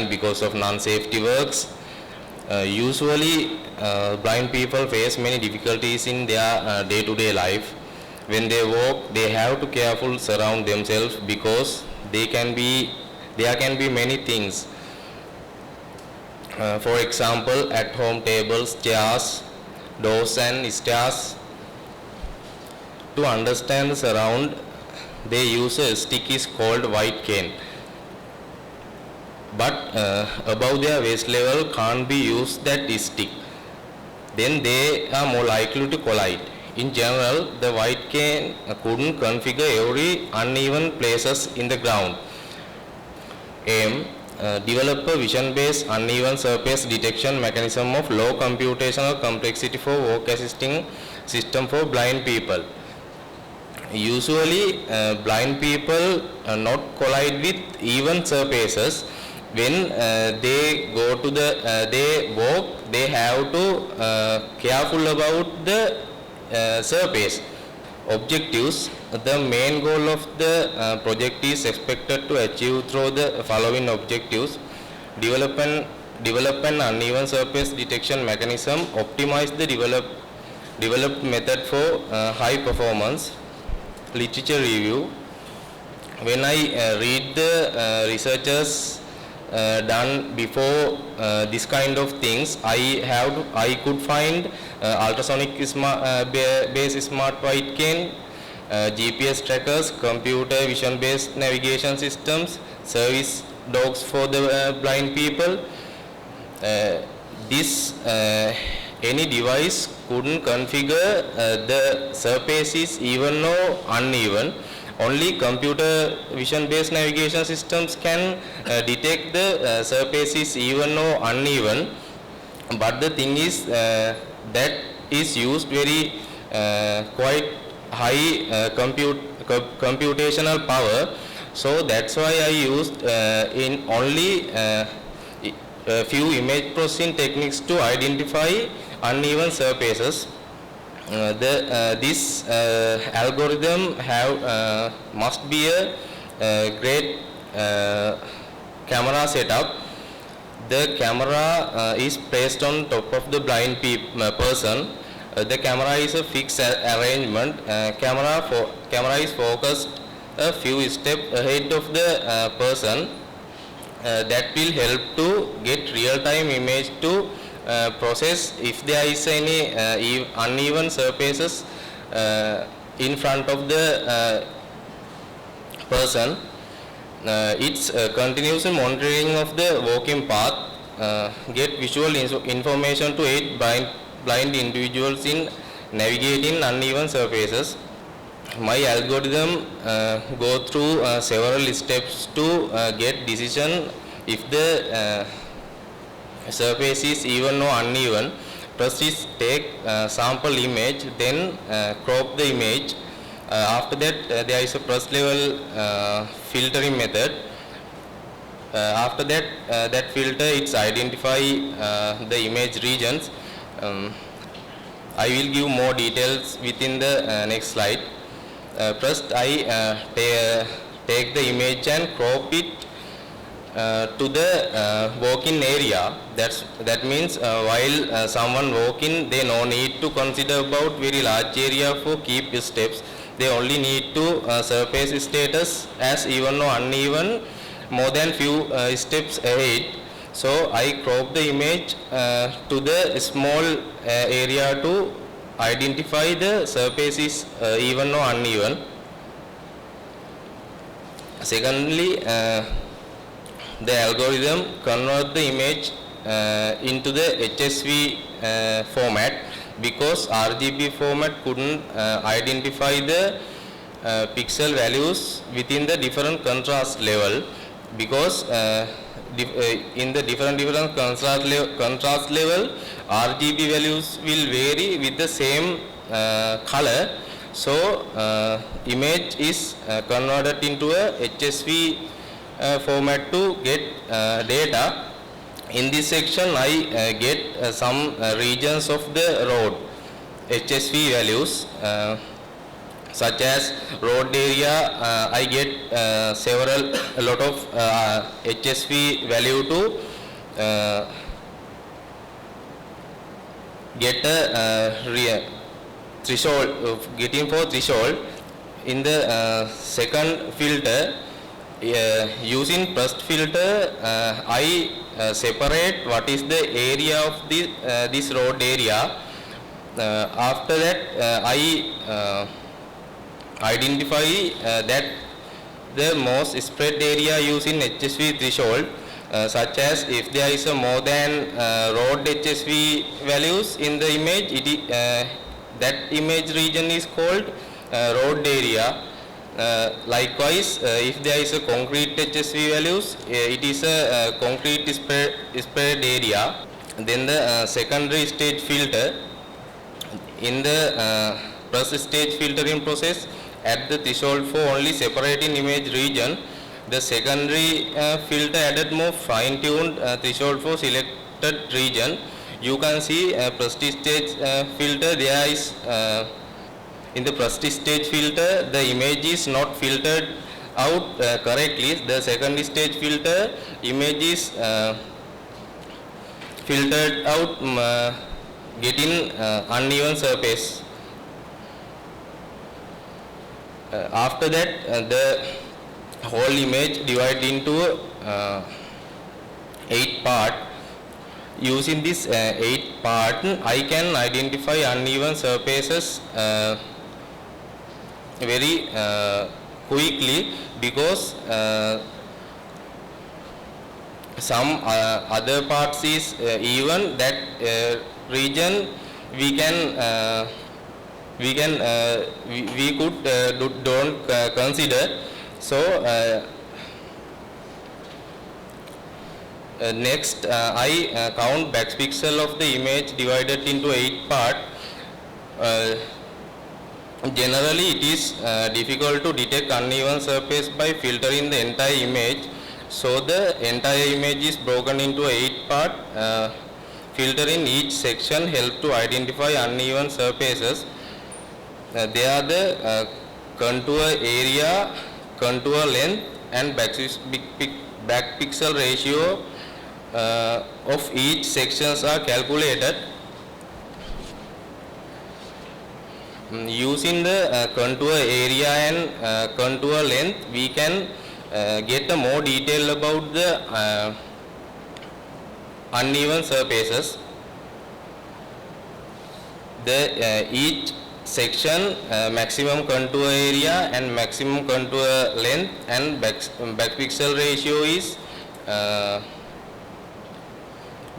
because of non-safety works. Usually blind people face many difficulties in their day-to-day life. When they walk, they have to careful surround themselves because there can be many things. For example, at home tables, chairs, doors and stairs. To understand the surround, they use a stick is called white cane. But above their waist level can't be used that stick. Then they are more likely to collide. In general, the white cane couldn't configure every uneven places in the ground. Aim, develop a vision-based uneven surface detection mechanism of low computational complexity for walk assisting system for blind people. Usually, blind people not collide with even surfaces. When they go to they walk, they have to careful about the surface. Objectives. The main goal of the project is expected to achieve through the following objectives: develop an uneven surface detection mechanism, optimize the developed method for high performance. Literature review. When I read the researchers done before this kind of things, I could find ultrasonic based smart white cane, GPS trackers, computer vision based navigation systems, service dogs for the blind people. Any device couldn't configure the surfaces even or uneven. only computer vision based navigation systems can detect the surface is even or uneven. But the thing is that is used very quite high computational power. So that's why I used in only a few image processing techniques to identify uneven surfaces. This algorithm must be a great camera setup. The camera is placed on top of the blind person. The camera is a fixed arrangement. Camera is focused a few steps ahead of the person. That will help to get real-time image to process if there is any uneven surfaces in front of the person. It's continuous monitoring of the walking path, get visual information to aid blind individuals in navigating uneven surfaces. My algorithm go through several steps to get decision if the surface is even or uneven. First is take sample image, then crop the image. After that there is a first level filtering method. After that that filter it's identify the image regions. I will give more details within the next slide. First I take the image and crop it to the walking area. That means while someone walking, they no need to consider about very large area for keep steps. They only need to surface status as even or uneven more than few steps ahead. So I crop the image to the small area to identify the surface is even or uneven. Secondly, the algorithm convert the image into the HSV format, because RGB format couldn't identify the pixel values within the different contrast level, because in the different contrast level RGB values will vary with the same color. So image is converted into a HSV format to get data. In this section I get some regions of the road HSV values, such as road area. I get a lot of HSV value to get a threshold, getting for threshold. In the second filter, using first filter, I separate what is the area of this road area. After that, I identify that the most spread area using HSV threshold, such as if there is a more than road HSV values in the image, that image region is called road area. Likewise, if there is a concrete HSV values, it is a concrete spread area. Then the secondary stage filter. In the first stage filtering process, at the threshold for only separating image region, the secondary filter added more fine-tuned threshold for selected region. You can see first stage filter, there is in the first stage filter the image is not filtered out correctly. The second stage filter image is filtered out, getting uneven surface. After that the whole image divided into 8 parts. Using this 8 part, I can identify uneven surfaces very quickly, because some other parts is even, that region we can we can we could don't consider. So next I count back pixel of the image divided into 8 parts. Generally it is difficult to detect uneven surface by filtering the entire image. So the entire image is broken into 8 parts. Filtering each section helps to identify uneven surfaces. They are the contour area, contour length and back pixel ratio of each sections are calculated. Using the contour area and contour length, we can get a more detail about the uneven surfaces. The each section maximum contour area and maximum contour length and back pixel ratio is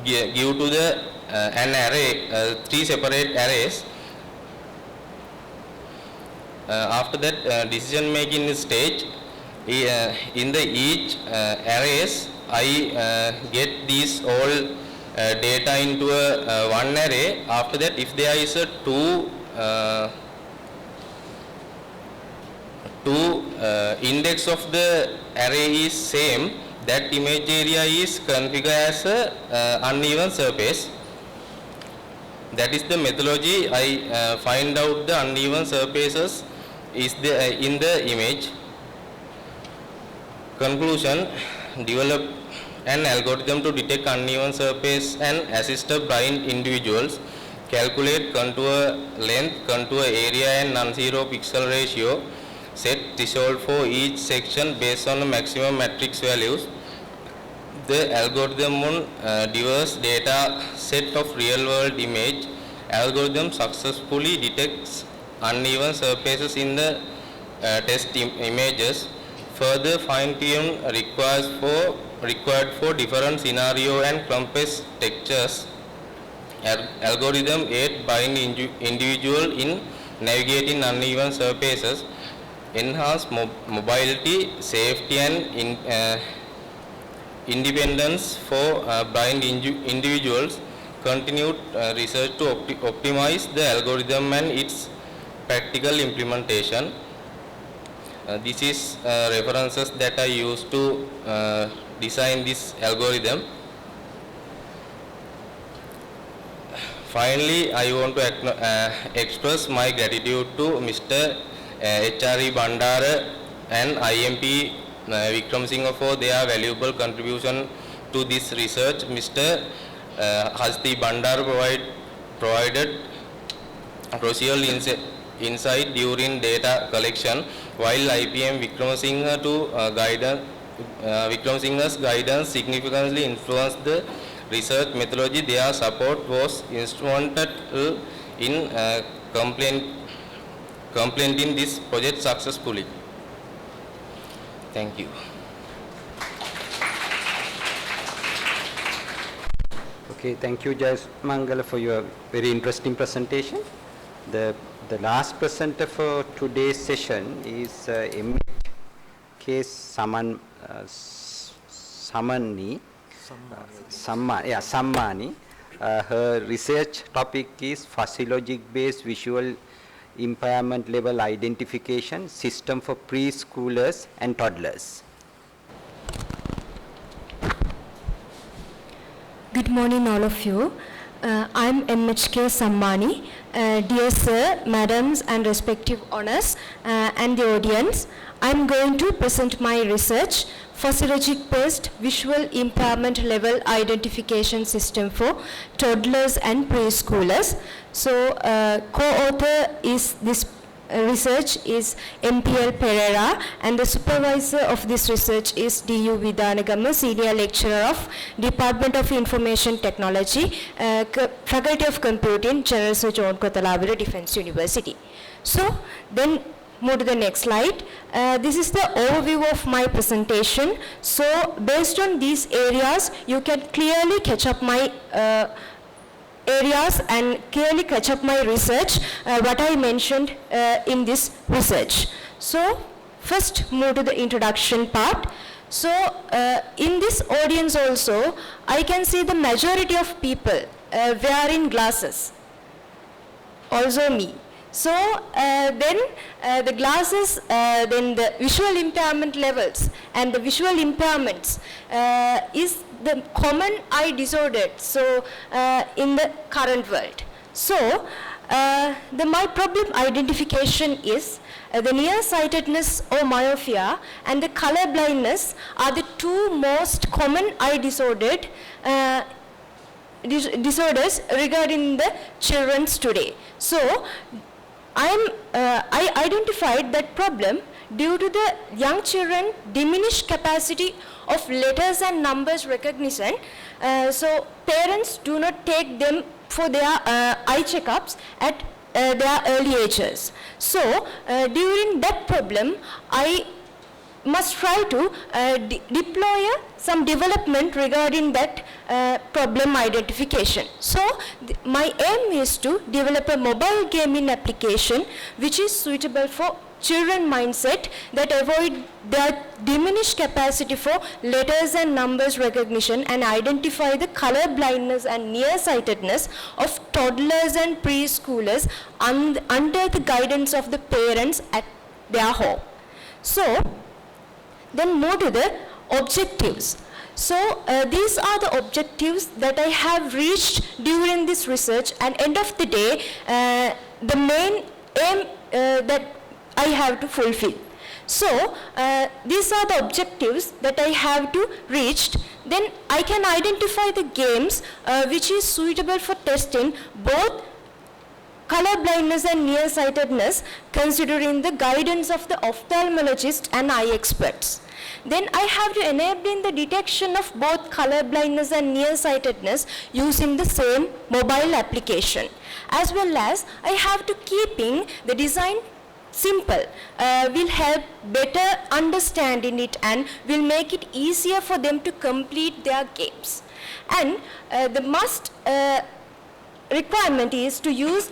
give to the an array, 3 separate arrays. After that decision making stage, in the each arrays I get these all data into a one array. After that, if there is a two index of the array is same, that image area is configured as a uneven surface. That is the methodology I find out the uneven surfaces is in the image. Conclusion: develop an algorithm to detect uneven surface and assist the blind individuals. Calculate contour length, contour area and non-zero pixel ratio. Set threshold for each section based on the maximum matrix values. The algorithm on diverse data set of real-world image. Algorithm successfully detects uneven surfaces in the test images. Further fine-tune required for different scenario and complex textures. Algorithm aid blind individual in navigating uneven surfaces. Enhance mobility, safety and independence for blind individuals. Continued research to optimize the algorithm and its practical implementation. This is references that I used to design this algorithm. Finally, I want to express my gratitude to Mr. H.R.E. Bandara and IMP Vikram Singh for their valuable contribution to this research. Mr. Hasti Bandara provided crucial insight during data collection, while IPM Vikram Singh's guidance significantly influenced the research methodology. Their support was instrumental in completing this project successfully. Thank you. Okay, thank you, Jayasundera, for your very interesting presentation. The last presenter for today's session is MK Sammani. Her research topic is physiologic-based visual impairment level identification system for preschoolers and toddlers. Good morning, all of you. I'm MHK Sammani. Dear sir, madams and respective honors and the audience, I'm going to present my research, physiologic-based visual impairment level identification system for toddlers and preschoolers. So co-author is this research is MPL Pereira, and the supervisor of this research is D.U. Vidanagama, Senior Lecturer of Department of Information Technology, Faculty of Computing, General Sir John Kothawala Defence University. So then move to the next slide. This is the overview of my presentation. So based on these areas, you can clearly catch up my areas and clearly catch up my research, what I mentioned in this research. So first move to the introduction part. So in this audience also, I can see the majority of people wearing glasses, also me. So then the glasses, then the visual impairment levels and the visual impairments is the common eye disorder so in the current world. So my problem identification is the nearsightedness or myopia and the color blindness are the two most common eye disorders regarding the children today. So I identified that problem due to the young children diminished capacity of letters and numbers recognition. So parents do not take them for their eye checkups at their early ages. So during that problem, I must try to deploy some development regarding that problem identification. So my aim is to develop a mobile gaming application which is suitable for children mindset that avoid their diminished capacity for letters and numbers recognition and identify the color blindness and nearsightedness of toddlers and preschoolers under the guidance of the parents at their home. So then move to the objectives. So these are the objectives that I have reached during this research, and end of the day the main aim that I have to fulfill. So these are the objectives that I have to reach. Then I can identify the games which is suitable for testing both color blindness and nearsightedness considering the guidance of the ophthalmologist and eye experts. Then I have to enable the detection of both color blindness and nearsightedness using the same mobile application. As well as I have to keeping the design simple, will help better understanding it and will make it easier for them to complete their games. And the must requirement is to use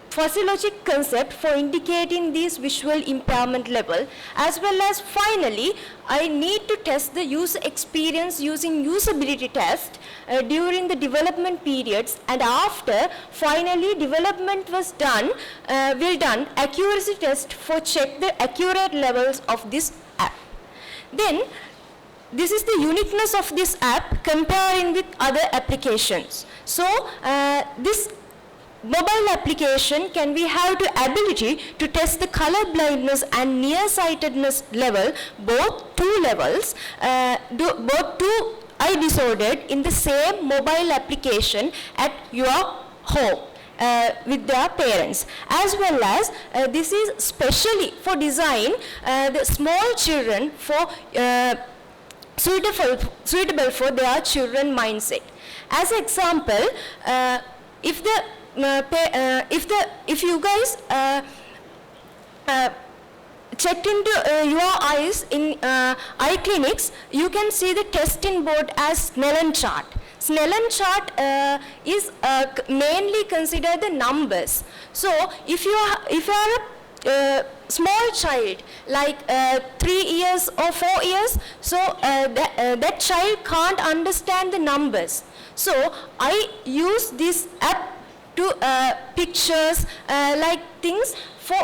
physiologic concept for indicating this visual impairment level, as well as finally I need to test the user experience using usability test during the development periods, and after finally development was done, will done accuracy test for check the accurate levels of this app. Then this is the uniqueness of this app comparing with other applications. So this mobile application can we have the ability to test the color blindness and nearsightedness level, both two levels, both two eye disordered in the same mobile application at your home with their parents. As well as this is specially for design the small children for suitable for their children mindset. As example, if you guys checked into your eyes in eye clinics, you can see the testing board as Snellen chart. Snellen chart is mainly consider the numbers. So if you are a small child like 3 years or 4 years, so that child can't understand the numbers. So I use this app to pictures like things for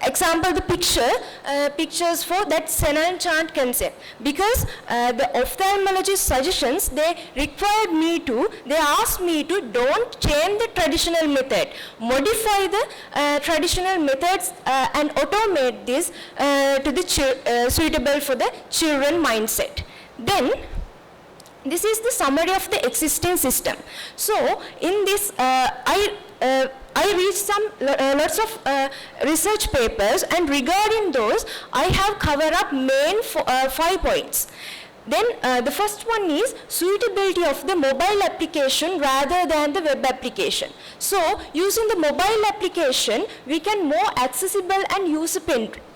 example the pictures for that Senanayake chant concept, because the ophthalmologist suggestions they asked me to don't change the traditional method, modify the traditional methods and automate this to the suitable for the children mindset. Then this is the summary of the existing system. So in this I read some lots of research papers, and regarding those I have covered up main 5 points. Then the first one is suitability of the mobile application rather than the web application. So using the mobile application we can more accessible and user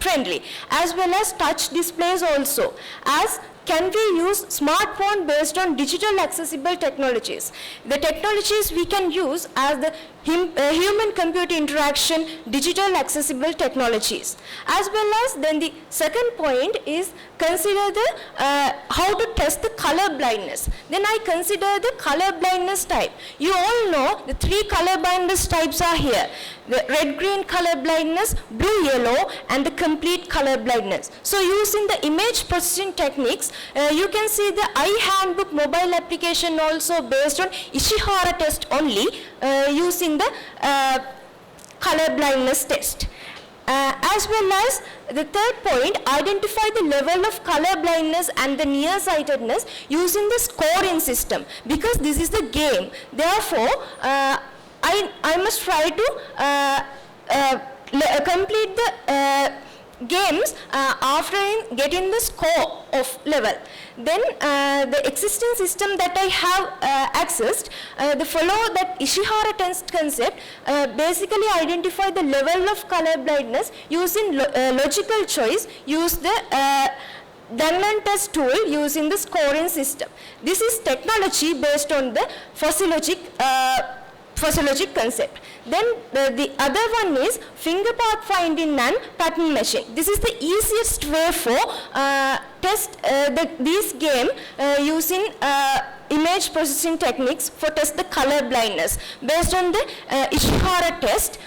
friendly, as well as touch displays also, as can we use smartphone based on digital accessible technologies? The technologies we can use as the human-computer interaction, digital accessible technologies. As well as then the second point is consider the how to test the color blindness. Then I consider the color blindness type. You all know the 3 color blindness types are here. The red-green color blindness, blue-yellow, and the complete color blindness. So using the image processing techniques, you can see the iHandbook mobile application also based on Ishihara test only using the color blindness test. As well as the third point, identify the level of color blindness and the nearsightedness using the scoring system, because this is the game. Therefore, I must try to complete the games after getting the score of level. Then the existing system that I have accessed, the follow that Ishihara test concept basically identify the level of color blindness using logical choice, use the Dunman test tool using the scoring system. This is technology based on the physiologic concept. Then the other one is finger path finding and pattern matching. This is the easiest way for test this game using image processing techniques for test the color blindness based on the Ishihara test.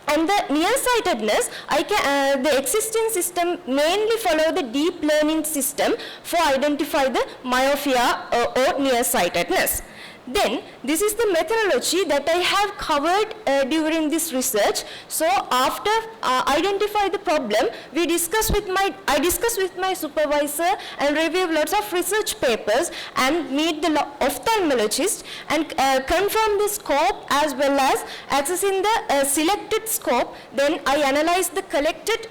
And the nearsightedness, the existing system mainly follow the deep learning system for identify the myopia or nearsightedness. Then this is the methodology that I have covered during this research. So after identify the problem, I discuss with my supervisor and review lots of research papers and meet the ophthalmologist and confirm the scope as well as accessing the selected scope. Then I analyze the collected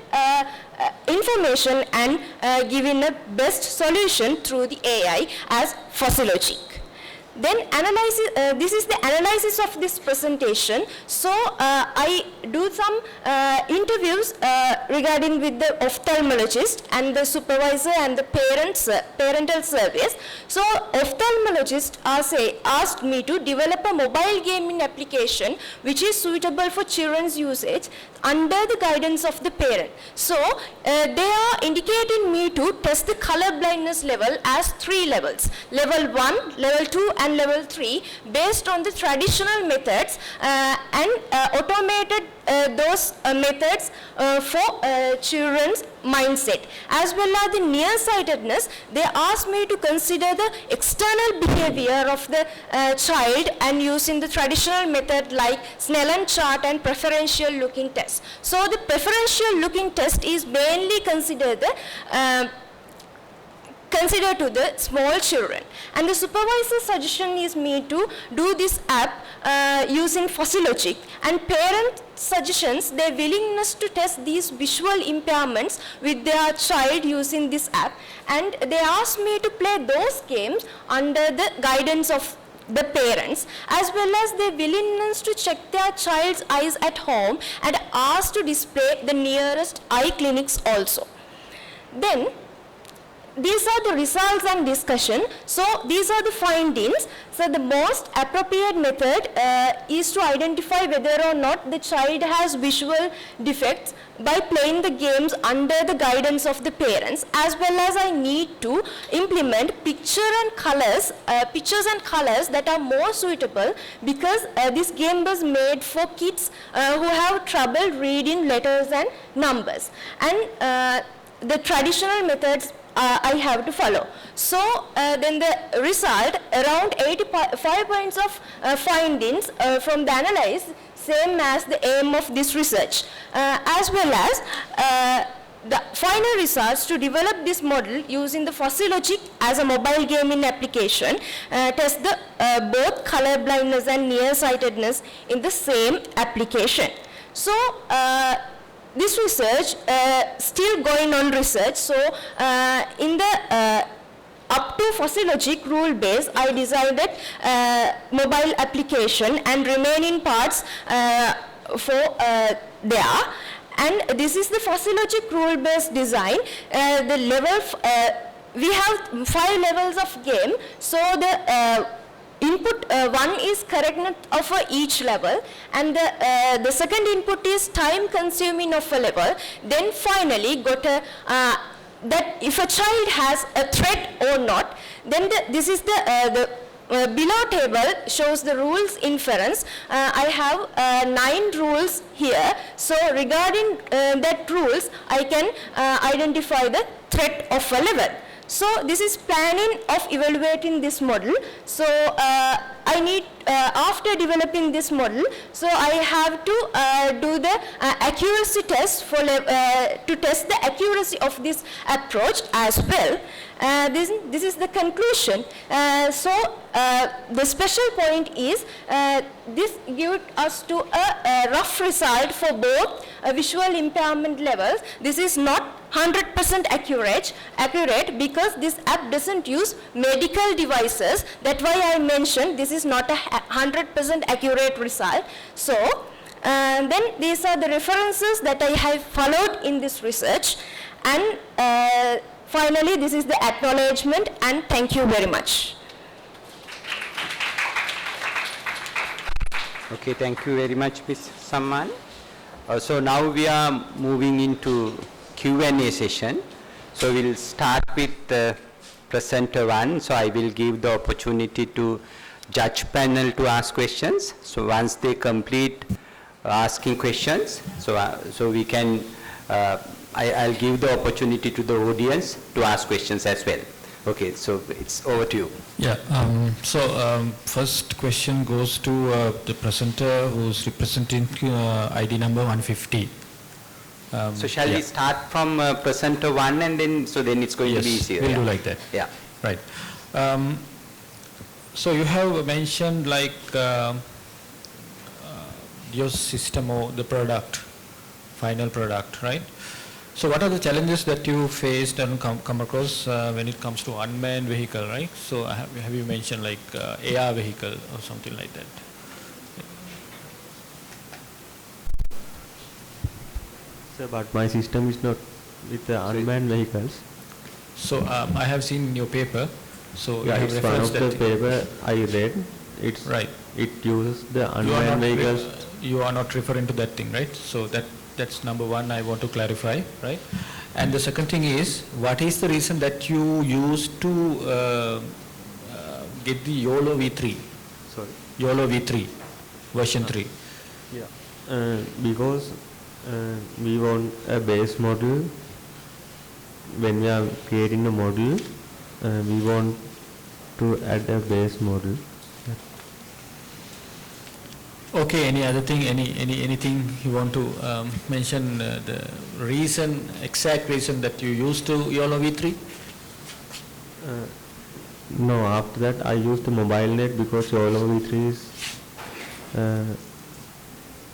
information and giving a best solution through the AI as physiologic. Then this is the analysis of this presentation. So I do some interviews regarding with the ophthalmologist and the supervisor and the parental surveys. So ophthalmologist asked me to develop a mobile gaming application which is suitable for children's usage under the guidance of the parent. So they are indicating me to test the color blindness level as 3 levels. Level 1, level 2 and level 3 based on the traditional methods and automated those methods for children's mindset. As well as the nearsightedness, they asked me to consider the external behavior of the child and using the traditional method like Snellen chart and preferential looking test. So the preferential looking test is mainly considered to the small children, and the supervisor's suggestion is me to do this app using physiologic, and parent suggestions their willingness to test these visual impairments with their child using this app, and they asked me to play those games under the guidance of the parents, as well as their willingness to check their child's eyes at home and asked to display the nearest eye clinics also. Then these are the results and discussion. So these are the findings. So the most appropriate method is to identify whether or not the child has visual defects by playing the games under the guidance of the parents, as well as I need to implement pictures and colors that are more suitable, because this game was made for kids who have trouble reading letters and numbers, and the traditional methods I have to follow. So then the result, around 85 points of findings from the analysis, same as the aim of this research, as well as the final results to develop this model using the physiologic as a mobile gaming application, test the both color blindness and nearsightedness in the same application. So this research still going on research. So in the up to physiologic rule base, I designed mobile application and remaining parts for there. And this is the physiologic rule based design. The level we have 5 levels of game. So the input 1 is correctness of each level, and the second input is time consuming of a level. Then finally got a that if a child has a threat or not, then this is the below table shows the rules inference. I have 9 rules here. So regarding that rules, I can identify the threat of a level. So this is planning of evaluating this model. So I need, after developing this model, so I have to do the accuracy test for to test the accuracy of this approach as well. This is the conclusion. The special point is this gives us to a rough result for both visual impairment levels. This is not 100% accurate because this app doesn't use medical devices. That's why I mentioned this is not a 100% accurate result. So then these are the references that I have followed in this research, and finally this is the acknowledgement, and thank you very much. Okay, thank you very much, Ms. Samman. So now we are moving into Q&A session. So we'll start with presenter 1. So I will give the opportunity to judge panel to ask questions. So once they complete asking questions, so we can, I'll give the opportunity to the audience to ask questions as well. Okay, so it's over to you. Yeah, first question goes to the presenter who's representing ID number 150. So shall we start from presenter 1 and then, so then it's going to be easier. We'll do like that. Yeah. Right. So you have mentioned like your system or the product, final product, right? So what are the challenges that you faced and come across when it comes to unmanned vehicle, right? So have you mentioned like AR vehicle or something like that? So, but my system is not with the unmanned vehicles. So I have seen in your paper. So yeah, you have it's one of the paper I read. It's right. It uses the unmanned vehicles. You are not referring to that thing, right? So that's number 1 I want to clarify, right? And the second thing is, what is the reason that you used to get the YOLO V3? Sorry? YOLO V3, version 3. Yeah, because we want a base model. When we are creating a model, we want to add a base model. Okay, any other thing, anything you want to mention, the reason, exact reason that you used to YOLO V3? No, after that I used the mobile net because YOLO V3 is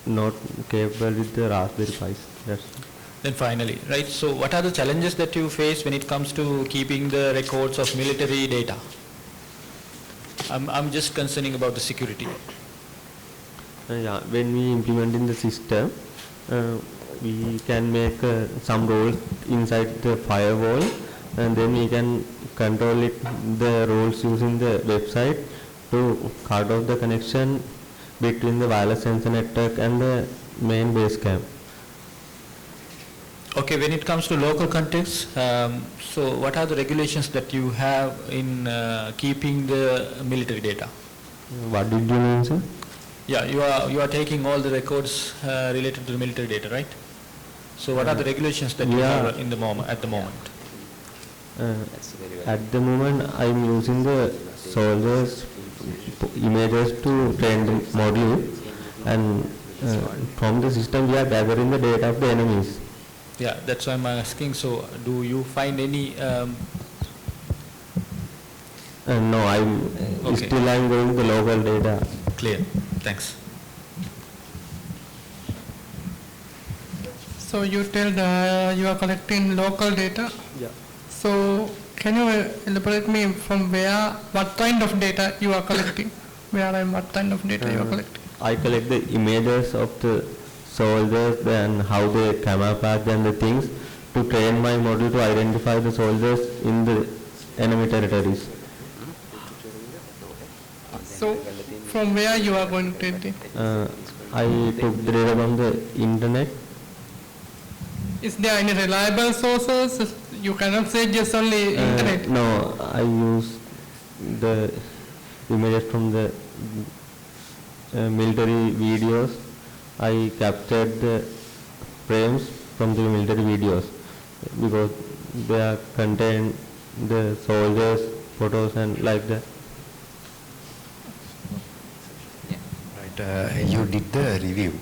not capable with the Raspberry Pis. Then finally, right, so what are the challenges that you face when it comes to keeping the records of military data? I'm just concerning about the security. Yeah, when we implement in the system, we can make some rules inside the firewall, and then we can control it, the rules using the website to cut off the connection between the wireless sensor network and the main base camp. Okay, when it comes to local context, so what are the regulations that you have in keeping the military data? What did you mean, sir? Yeah, you are taking all the records related to the military data, right? So what are the regulations that you have in the at the moment? At the moment, I am using the soldiers' images to train the model, and from the system we are gathering the data of the enemies. Yeah, that's why I'm asking. So do you find any? No, still I'm going to the local data. Clear. Thanks. So you tell you are collecting local data. Yeah. So can you elaborate me from where, what kind of data you are collecting? Where and what kind of data you are collecting? I collect the images of the soldiers and how they camouflage and the things to train my model to identify the soldiers in the enemy territories. So, from where you are going to take it? I took the data from the internet. Is there any reliable sources? You cannot say just only internet. No, I use the images from the military videos. I captured the frames from the military videos because they are contain the soldiers' photos and like that. Right, you did the review,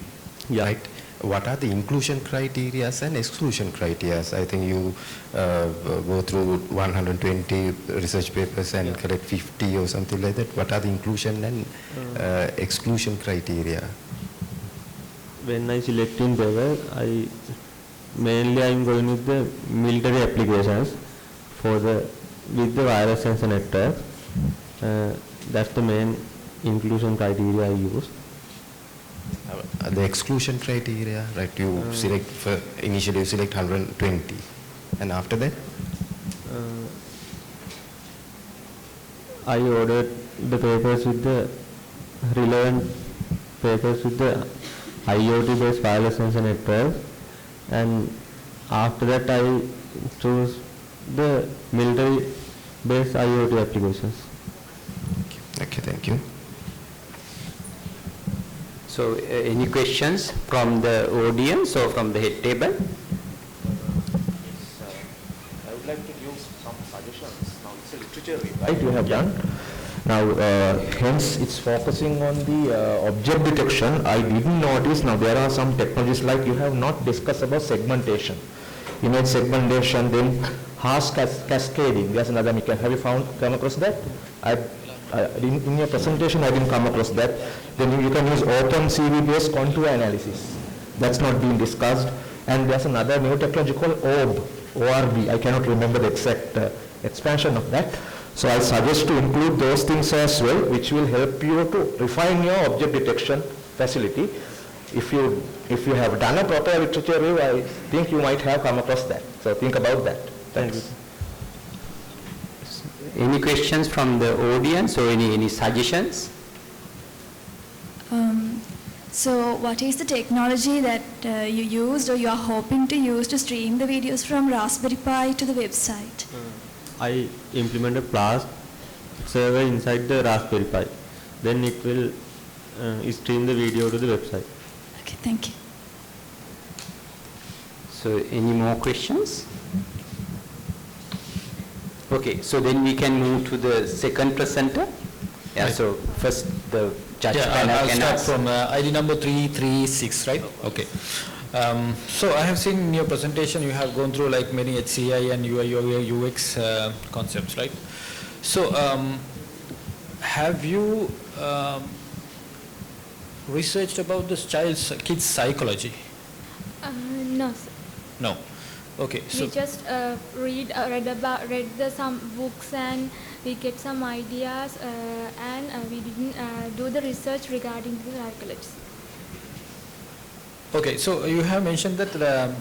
right? What are the inclusion criteria and exclusion criteria? I think you go through 120 research papers and collect 50 or something like that. What are the inclusion and exclusion criteria? When I select in paper, mainly I am going with the military applications for with the wireless sensor network. That's the main inclusion criteria I use. The exclusion criteria, right? You select initially you select 120, and after that, I ordered the papers with the relevant papers with the IoT-based wireless sensor network, and after that I choose the military-based IoT applications. Okay, thank you. So, any questions from the audience or from the head table? I would like to give some suggestions. Now, it's a literature review, right? You have done. Now, hence, it's focusing on the object detection. I didn't notice. Now, there are some technologies like you have not discussed about segmentation, image segmentation, then harsh cascading. There's another mechanism. Have you come across that? In your presentation, I didn't come across that. Then you can use OpenCV-based contour analysis. That's not being discussed. And there's another new technology called ORB. I cannot remember the exact expansion of that. So I suggest to include those things as well, which will help you to refine your object detection facility. If you have done a proper literature review, I think you might have come across that. So think about that. Thanks. Any questions from the audience or any suggestions? So what is the technology that you used or you are hoping to use to stream the videos from Raspberry Pi to the website? I implement a Flask server inside the Raspberry Pi. Then it will stream the video to the website. Okay, thank you. So any more questions? Okay, so then we can move to the second presenter. Yeah, right. So first the judge panel I'll can start ask. from ID number 336, right? Okay. So I have seen in your presentation you have gone through like many HCI and UI UX concepts, right? So have you researched about this kids' psychology? No, sir. No. Okay. So we just read some books and we get some ideas and we didn't do the research regarding the psychology. okay, so you have mentioned that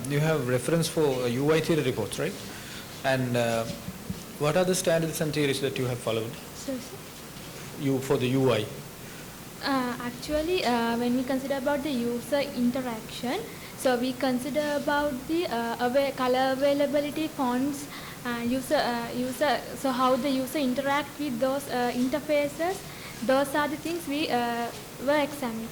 you have reference for UI theory reports, right? And what are the standards and theories that you have followed? So, For the UI? actually, when we consider about the user interaction, so we consider about the color availability, fonts, so how the user interact with those interfaces. Those are the things we were examined.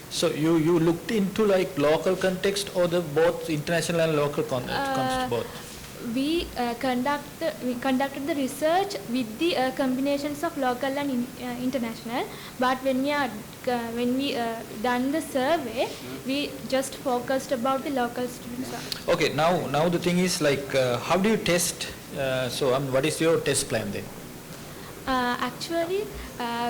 So you looked into like local context or the both international and local context both? We conducted the research with the combinations of local and international. But when we done the survey, we just focused about the local students. Okay, now the thing is like how do you test? What is your test plan then? Actually,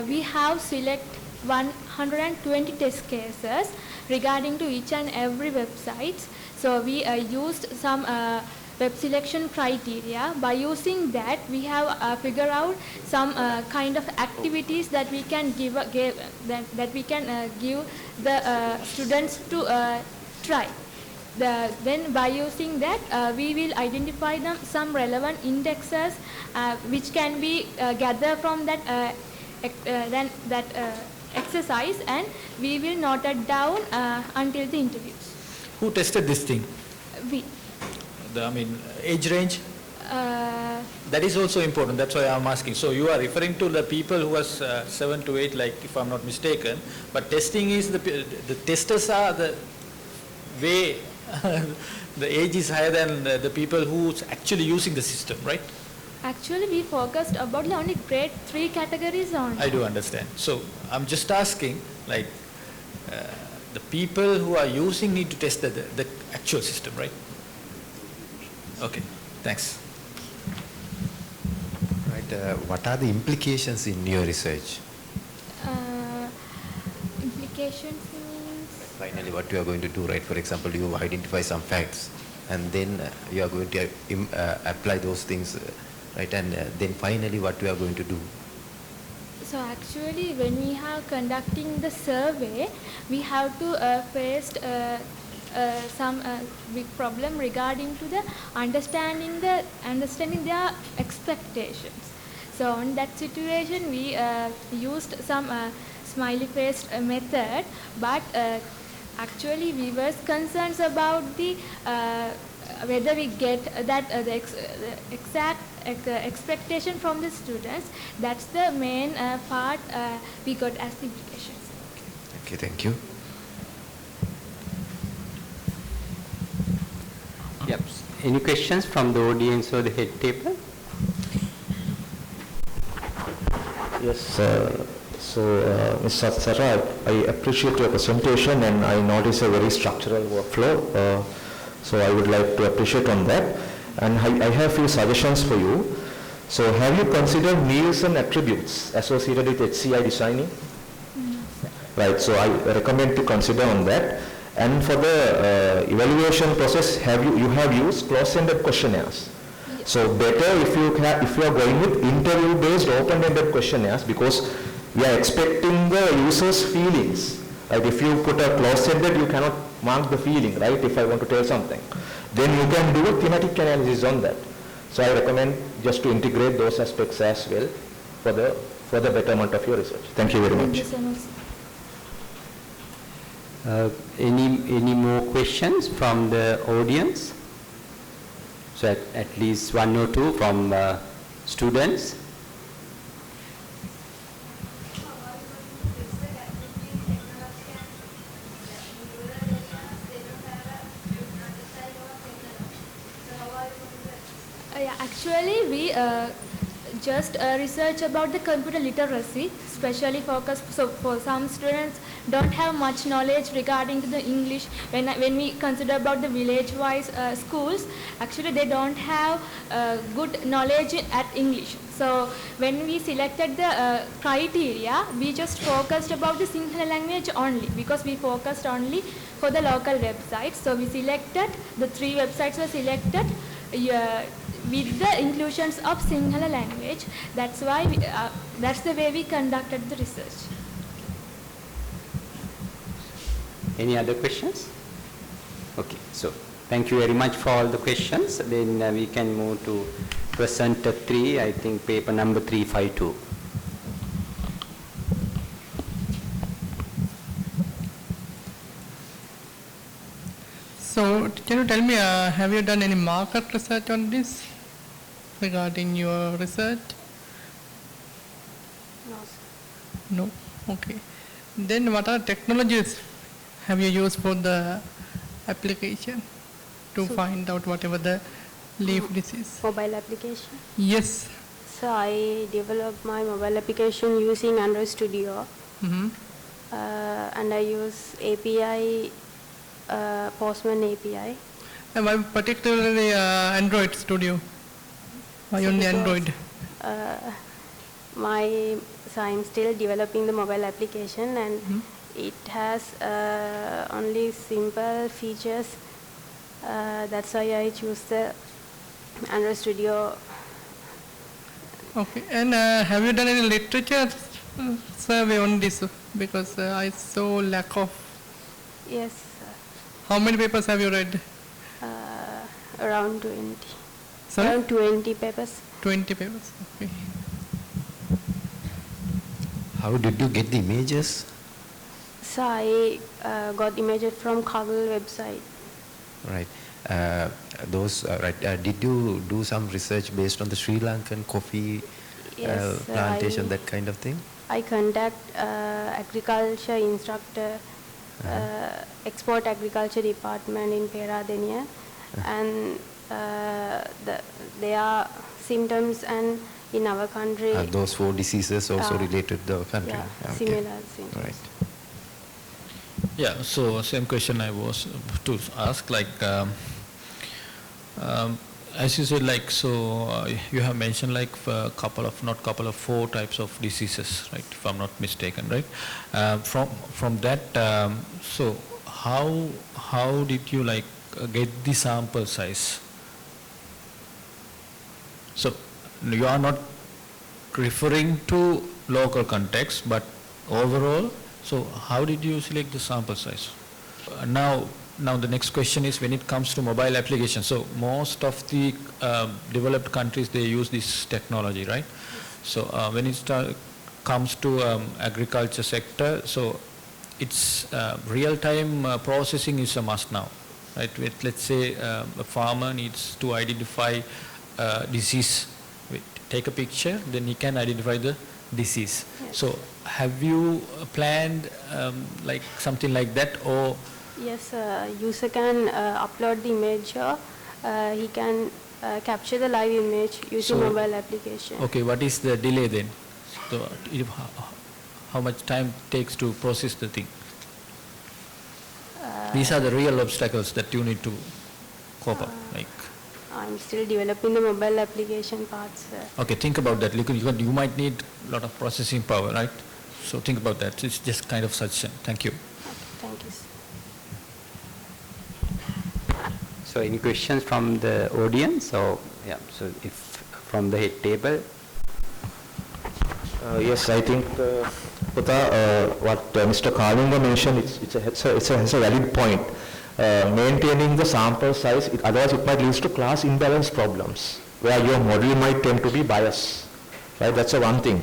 we have select 120 test cases regarding to each and every website. So we used some web selection criteria. By using that, we have figured out some kind of activities that we can give the students to try. then by using that, we will identify some relevant indexes which can be gathered from that exercise, and we will note it down until the interviews. Who tested this thing? We. Age range? That is also important. That's why I'm asking. So you are referring to the people who was 7 to 8, like if I'm not mistaken. But testing is the testers are the way the age is higher than the people who's actually using the system, right? Actually, we focused about the only grade 3 categories only. I do understand. So I'm just asking, like the people who are using need to test the actual system, right? Okay. Thanks. What are the implications in your research? Implications means? Finally, what you are going to do, right? For example, you identify some facts, and then you are going to apply those things, right? And then finally, what you are going to do? So actually, when we are conducting the survey, we have to face some big problem regarding to the understanding their expectations. So in that situation, we used some smiley face method, but actually we were concerned about the whether we get that the exact expectation from the students. That's the main part we got as the implications. Okay, thank you. Yep. Any questions from the audience or the head table? Yes, Ms. Sathsara, I appreciate your presentation, and I notice a very structural workflow. So I would like to appreciate on that. And I have a few suggestions for you. So have you considered Nielsen attributes associated with HCI designing? Right, so I recommend to consider on that. And for the evaluation process, you have used close-ended questionnaires. So better if you are going with interview-based open-ended questionnaires, because we are expecting the user's feelings. Right? If you put a close-ended, you cannot mark the feeling, right? If I want to tell something, then you can do a thematic analysis on that. So I recommend just to integrate those aspects as well for the betterment of your research. Thank you very much. Any more questions from the audience? So at least one or two from students. Actually, we just research about the computer literacy, especially focused. So for some students don't have much knowledge regarding to the English. When we consider about the village-wise schools, actually they don't have good knowledge at English. So when we selected the criteria, we just focused about the Sinhala language only, because we focused only for the local websites. So we selected, the 3 websites were selected with the inclusions of Sinhala language. That's why that's the way we conducted the research. Any other questions? Okay, so thank you very much for all the questions. Then we can move to presenter 3, I think paper number 352. So can you tell me, have you done any market research on this regarding your research? No. No? Okay. Then what are technologies have you used for the application to find out whatever the leaf disease? Mobile application? Yes. So I developed my mobile application using Android Studio. And I use API, Postman API. And why particularly Android Studio? Why only Android? So I'm still developing the mobile application, and it has only simple features. That's why I choose the Android Studio. Okay. And have you done any literature survey on this? Because I saw lack of. Yes. How many papers have you read? Around 20. Sorry? Around 20 papers. 20 papers, okay. How did you get the images? So I got images from Kaggle website. Right. Did you do some research based on the Sri Lankan coffee plantation, that kind of thing? I contact agriculture instructor, export agriculture department in Weeraratne, and there are symptoms and in our country. Are those 4 diseases also related to the country? Yeah, okay. similar symptoms. Right. Yeah, so same question I was to ask, like, as you said, like, so you have mentioned like a couple of, not couple of, 4 types of diseases, right, if I'm not mistaken, right? From that, so how did you like get the sample size? So you are not referring to local context, but overall, so how did you select the sample size? Now the next question is when it comes to mobile applications. So most of the developed countries, they use this technology, right? So when it comes to agriculture sector, so it's real-time processing is a must now, right? Let's say a farmer needs to identify disease. Take a picture, then he can identify the disease. Yes. So have you planned like something like that, or? Yes, user can upload the image, he can capture the live image using mobile application. Okay, what is the delay then? So how much time takes to process the thing? These are the real obstacles that you need to cope up. Like, I'm still developing the mobile application parts. Okay, think about that. You might need a lot of processing power, right? So think about that. It's just kind of suggestion. Thank you. Okay, thank you. So any questions from the audience? So yeah, so if from the head table. Yes, I think what Mr. Kalansooriya mentioned, it's a valid point. Maintaining the sample size, otherwise it might lead to class imbalance problems, where your model might tend to be biased, right? That's the one thing.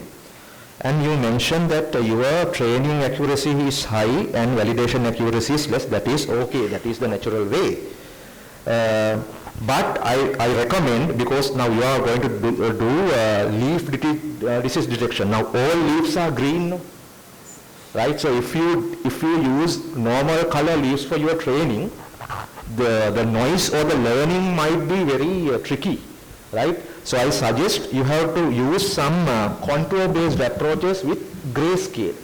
And you mentioned that your training accuracy is high and validation accuracy is less. That is okay, that is the natural way. But I recommend, because now you are going to do leaf disease detection. Now all leaves are green, right? So if you use normal color leaves for your training, the noise or the learning might be very tricky, right? So I suggest you have to use some contour-based approaches with grayscale.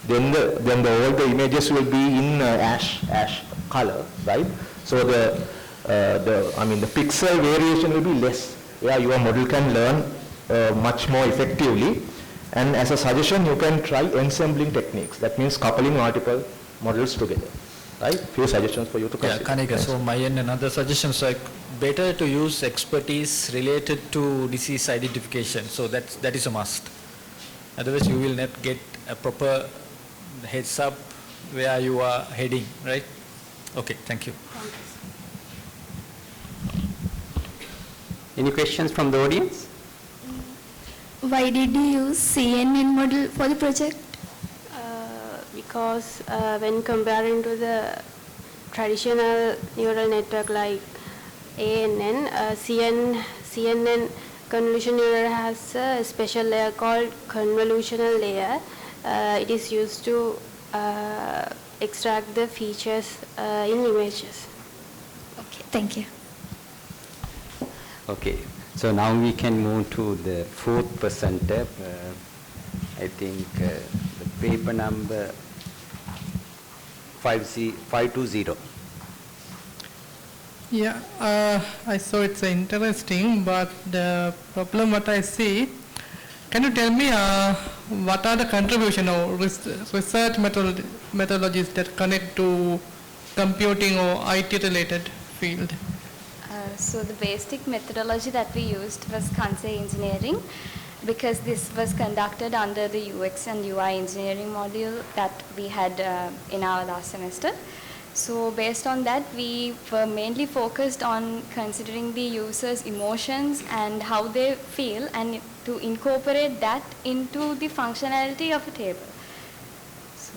Then all the images will be in ash color, right? So the pixel variation will be less. Yeah, your model can learn much more effectively. And as a suggestion, you can try ensembling techniques. That means coupling multiple models together, right? Few suggestions for you to consider. Yeah, Kanika, so my end another suggestion, like better to use expertise related to disease identification. So that is a must. Otherwise, you will not get a proper heads up where you are heading, right? Okay, thank you. Any questions from the audience? Why did you use CNN model for the project? Because when comparing to the traditional neural network like ANN, CNN convolution neural has a special layer called convolutional layer. It is used to extract the features in images. Okay, thank you. Okay, so now we can move to the 4th presenter. I think the paper number 520. Yeah, I saw it's interesting, but the problem what I see, can you tell me what are the contribution or research methodologies that connect to computing or IT related field? So the basic methodology that we used was Kansei engineering, because this was conducted under the UX and UI engineering module that we had in our last semester. So based on that, we were mainly focused on considering the user's emotions and how they feel, and to incorporate that into the functionality of a table. So.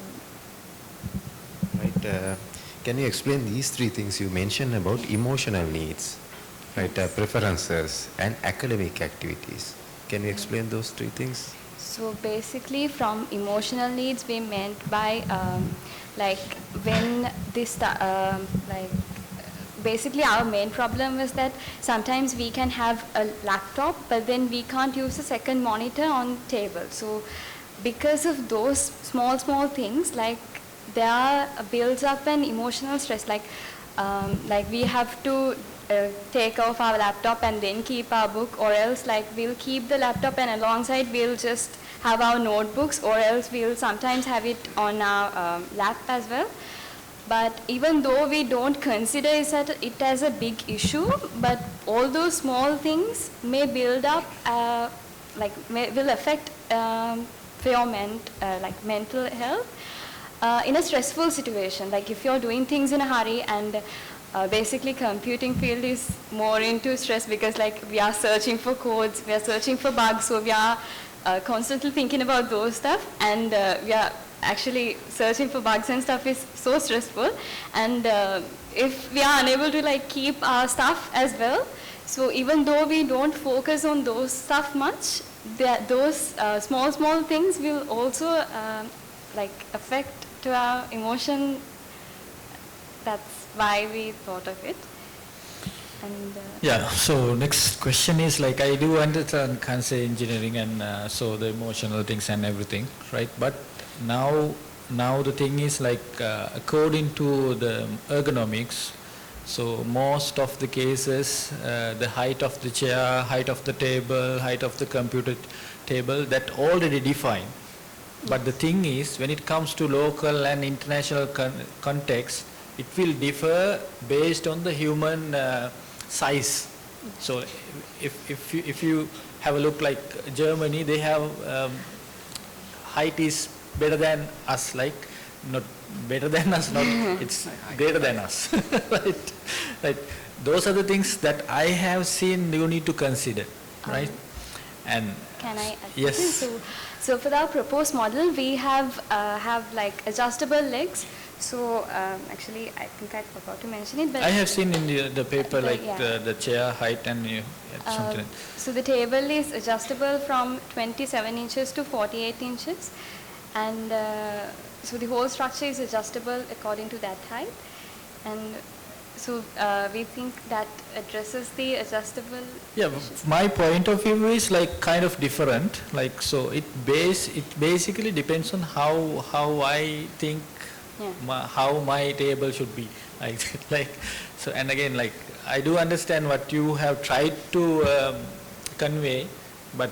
Right. Can you explain these three things you mentioned about emotional needs, right? Preferences and academic activities. Can you explain those three things? So basically, from emotional needs, we meant by like when this basically our main problem was that sometimes we can have a laptop, but then we can't use a second monitor on table. So because of those small things, like there builds up an emotional stress, like we have to take off our laptop and then keep our book, or else like we'll keep the laptop and alongside we'll just have our notebooks, or else we'll sometimes have it on our lap as well. But even though we don't consider it as a big issue, but all those small things may build up, will affect for your mental health in a stressful situation. Like if you're doing things in a hurry, and basically computing field is more into stress because like we are searching for codes, we are searching for bugs, so we are constantly thinking about those stuff, and we are actually searching for bugs and stuff is so stressful, and if we are unable to like keep our stuff as well, so even though we don't focus on those stuff much, those small things will also affect to our emotion. That's why we thought of it. And yeah, so next question is like, I do understand Kansei engineering and so the emotional things and everything, right? But now the thing is like according to the ergonomics, so most of the cases, the height of the chair, height of the table, height of the computer table, that already defined. But the thing is, when it comes to local and international context, it will differ based on the human size. So if you have a look like Germany, they have height is better than us, like not better than us, not it's greater than us. Right. Those are the things that I have seen you need to consider, right? And can I add? Yes. So for our proposed model, we have like adjustable legs. So actually, I think I forgot to mention it. But I have seen in the paper the chair height and something. So the table is adjustable from 27 inches to 48 inches, and so the whole structure is adjustable according to that height. And so we think that addresses the adjustable. Yeah, my point of view is like kind of different. Like so, it basically depends on how I think. Yeah. How my table should be, like so. And again, like I do understand what you have tried to convey, but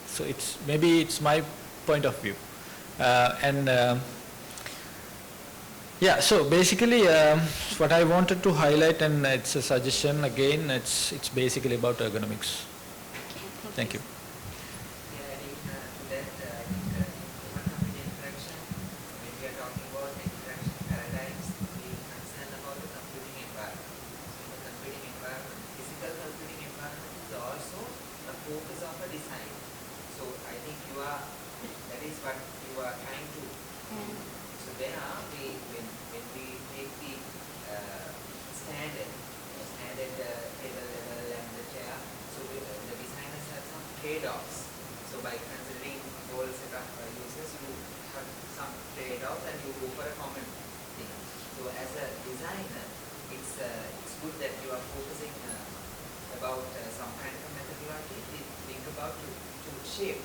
so maybe it's my point of view, yeah. So basically, what I wanted to highlight, and it's a suggestion again. It's basically about ergonomics. Thank you. Trade-offs. So by considering the whole set of users, you have some trade-offs and you go for a common thing. So as a designer, it's good that you are focusing about some kind of a methodology. Think about to shape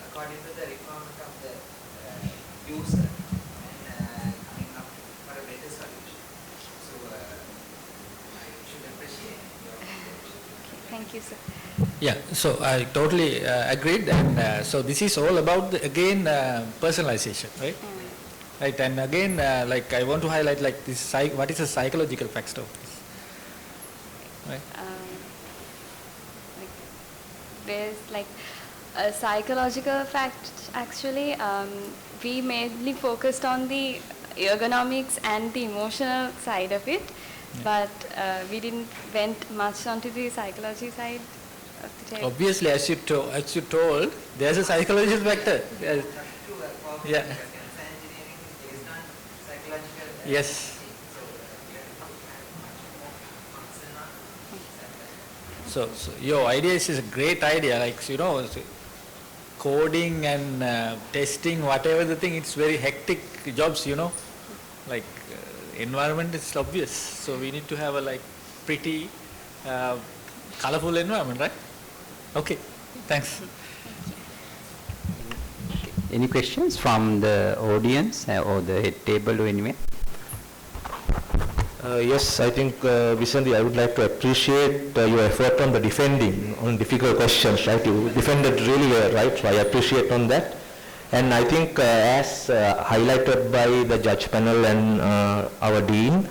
according to the requirement of the user and coming up for a better solution. So I should appreciate your approach. Thank you, sir. Yeah, so I totally agreed, and so this is all about again personalization, right? Right, and again, like I want to highlight like this, what is the psychological factor of this, right? There's like a psychological fact. Actually, we mainly focused on the ergonomics and the emotional side of it, but we didn't went much onto the psychology side of the table. Obviously, as you told, there's a psychological factor. Yeah. Yes. So your idea is a great idea, like, coding and testing, whatever the thing, it's very hectic jobs, like environment is obvious. So we need to have a pretty colorful environment, right? Okay, thanks. Any questions from the audience or the head table or anywhere? Yes, I think, Visanthi, I would like to appreciate your effort on the defending on difficult questions, right? You defended really well, right? So I appreciate on that. And I think as highlighted by the judge panel and our dean,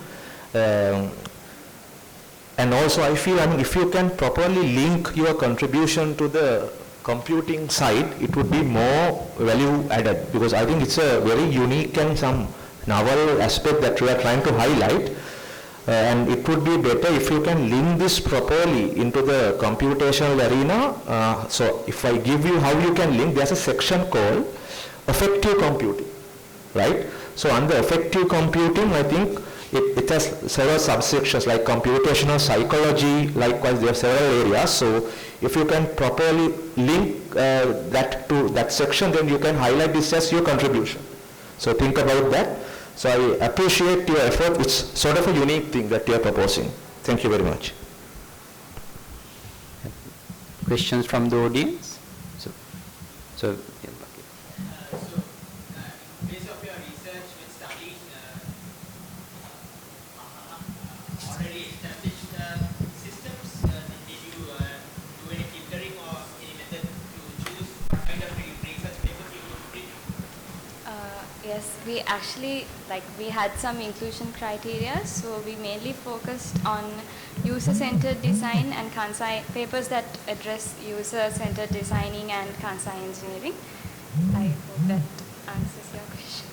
and also I feel, if you can properly link your contribution to the computing side, it would be more value added, because I think it's a very unique and some novel aspect that we are trying to highlight. And it would be better if you can link this properly into the computational arena. So if I give you how you can link, there's a section called effective computing, right? So under effective computing, I think it has several subsections like computational psychology. Likewise, there are several areas. So if you can properly link that to that section, then you can highlight this as your contribution. So think about that. So I appreciate your effort. It's sort of a unique thing that you are proposing. Thank you very much. Questions from the audience? So based on your research with studies, already established systems, did you do any filtering or any method to choose what kind of research papers you would bring? Yes, we actually, we had some inclusion criteria, so we mainly focused on user-centered design and Kansei papers that address user-centered designing and Kansei engineering. I hope that answers your question.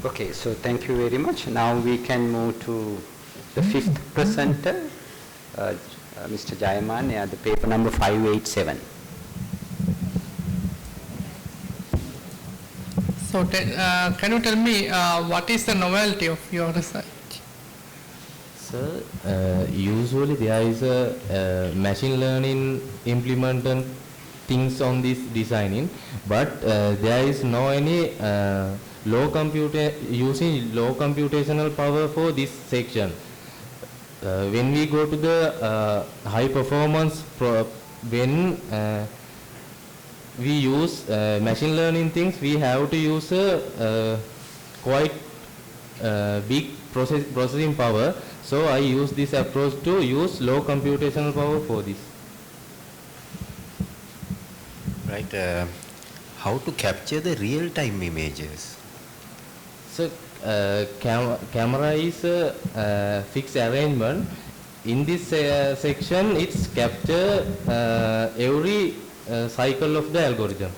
okay, so thank you very much. Now we can move to the fifth presenter, Mr. Jayaman, the paper number 587. So can you tell me what is the novelty of your research? Sir, usually there is a machine learning implemented things on this designing, but there is no any using low computational power for this section. When we go to the high performance, when we use machine learning things, we have to use a quite big processing power. So I use this approach to use low computational power for this. Right. How to capture the real-time images? So camera is a fixed arrangement. In this section, it's capture every cycle of the algorithm.